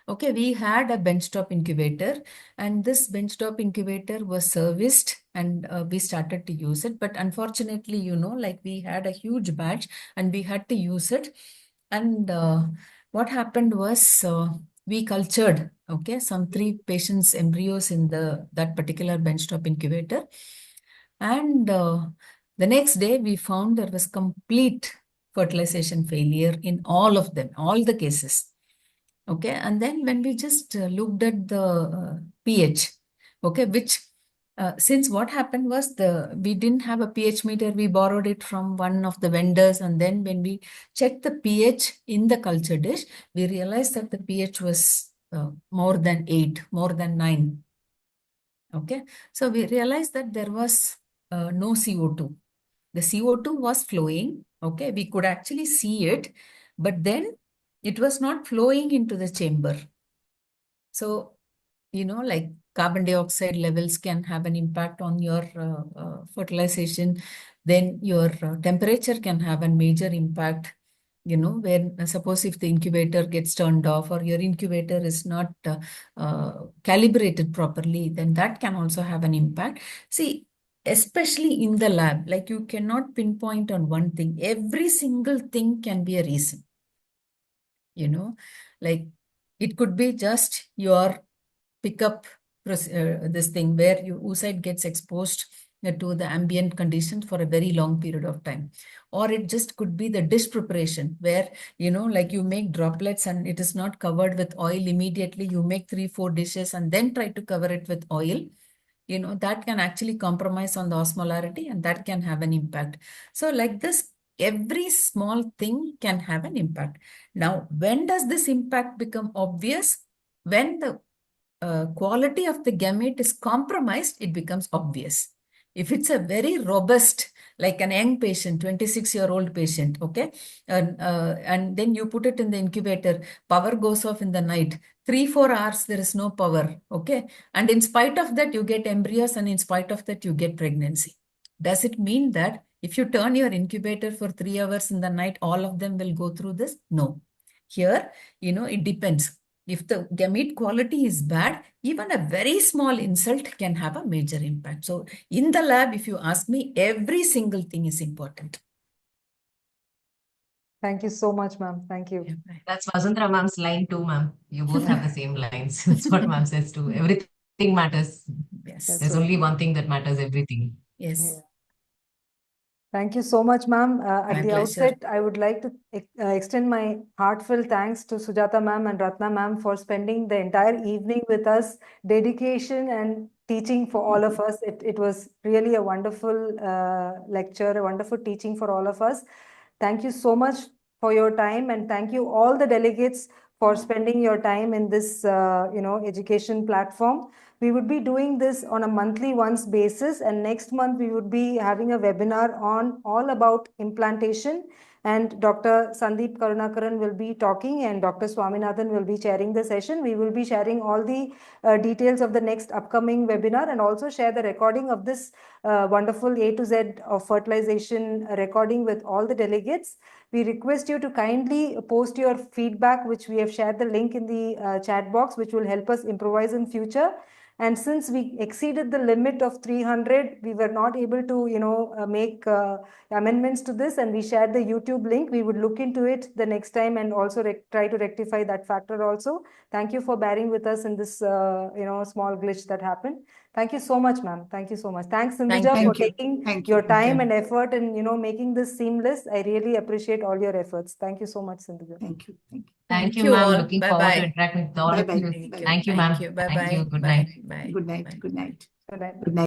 [SPEAKER 4] Okay, we had a benchtop incubator, and this benchtop incubator was serviced, and we started to use it. But unfortunately, like we had a huge batch and we had to use it. And what happened was we cultured, okay, some 3 patients' embryos in that particular benchtop incubator. And the next day, we found there was complete fertilization failure in all of them, all the cases. Okay, and then when we just looked at the pH, okay, which since what happened was we didn't have a pH meter, we borrowed it from one of the vendors, and then when we checked the pH in the culture dish, we realized that the pH was more than 8, more than 9. Okay, so we realized that there was no CO2. The CO2 was flowing. Okay, we could actually see it, but then it was not flowing into the chamber. So, like carbon dioxide levels can have an impact on your fertilization. Then your temperature can have a major impact. When suppose if the incubator gets turned off or your incubator is not calibrated properly, then that can also have an impact. See, especially in the lab, like you cannot pinpoint on one thing. Every single thing can be a reason. Like it could be just your pickup this thing where your oocyte gets exposed to the ambient conditions for a very long period of time. Or it just could be the dish preparation where, like you make droplets and it is not covered with oil immediately. You make 3-4 dishes and then try to cover it with oil. That can actually compromise on the osmolarity and that can have an impact. So like this, every small thing can have an impact. Now, when does this impact become obvious? When the quality of the gamete is compromised, it becomes obvious. If it's a very robust, like an young patient, 26-year-old patient, okay, and then you put it in the incubator, power goes off in the night, 3-4 hours, there is no power, okay, and in spite of that, you get embryos, and in spite of that, you get pregnancy. Does it mean that if you turn your incubator for 3 hours in the night, all of them will go through this? No. Here, it depends. If the gamete quality is bad, even a very small insult can have a major impact. So in the lab, if you ask me, every single thing is important.
[SPEAKER 1] Thank you so much, ma'am. Thank you.
[SPEAKER 2] That's Vasundara ma'am's line too, ma'am. You both have the same lines. That's what ma'am says too. Everything matters.
[SPEAKER 4] Yes.
[SPEAKER 1] That's
[SPEAKER 2] There's
[SPEAKER 1] right.
[SPEAKER 2] only one thing that matters, everything.
[SPEAKER 4] Yes.
[SPEAKER 1] Yeah. Thank you so much, ma'am. At
[SPEAKER 4] My
[SPEAKER 1] the
[SPEAKER 4] pleasure.
[SPEAKER 1] outset, I would like to extend my heartfelt thanks to Sujatha ma'am and Ratna ma'am for spending the entire evening with us, dedication and teaching for all of us. It was really a wonderful lecture, a wonderful teaching for all of us. Thank you so much for your time, and thank you all the delegates for spending your time in this, education platform. We would be doing this on a monthly once basis, and next month we would be having a webinar on all about implantation. And Dr. Sandeep Karunakaran will be talking, and Dr. Swaminathan will be chairing the session. We will be sharing all the details of the next upcoming webinar, and also share the recording of this wonderful A to Z of fertilization recording with all the delegates. We request you to kindly post your feedback, which we have shared the link in the chat box, which will help us improvise in future. And since we exceeded the limit of 300, we were not able to, make amendments to this, and we shared the YouTube link. We would look into it the next time and also try to rectify that factor also. Thank you for bearing with us in this, small glitch that happened. Thank you so much, ma'am. Thank you so much. Thanks, Sindhuja, for taking your time and effort and, making this seamless. I really appreciate all your efforts. Thank you so much, Sindhuja.
[SPEAKER 3] Thank you. Thank you.
[SPEAKER 2] Thank you,
[SPEAKER 4] you
[SPEAKER 2] ma'am.
[SPEAKER 4] all.
[SPEAKER 2] Looking
[SPEAKER 4] Bye
[SPEAKER 2] forward to
[SPEAKER 4] bye.
[SPEAKER 2] interact with all of
[SPEAKER 3] Bye-bye.
[SPEAKER 2] you.
[SPEAKER 3] Thank you.
[SPEAKER 2] Thank you,
[SPEAKER 4] Thank
[SPEAKER 2] ma'am.
[SPEAKER 4] you. Bye
[SPEAKER 2] Thank
[SPEAKER 4] bye.
[SPEAKER 2] you. Good
[SPEAKER 4] Bye
[SPEAKER 2] night.
[SPEAKER 4] bye.
[SPEAKER 3] Good night.
[SPEAKER 4] Bye.
[SPEAKER 3] Good night.
[SPEAKER 1] Good night.
[SPEAKER 3] Good night.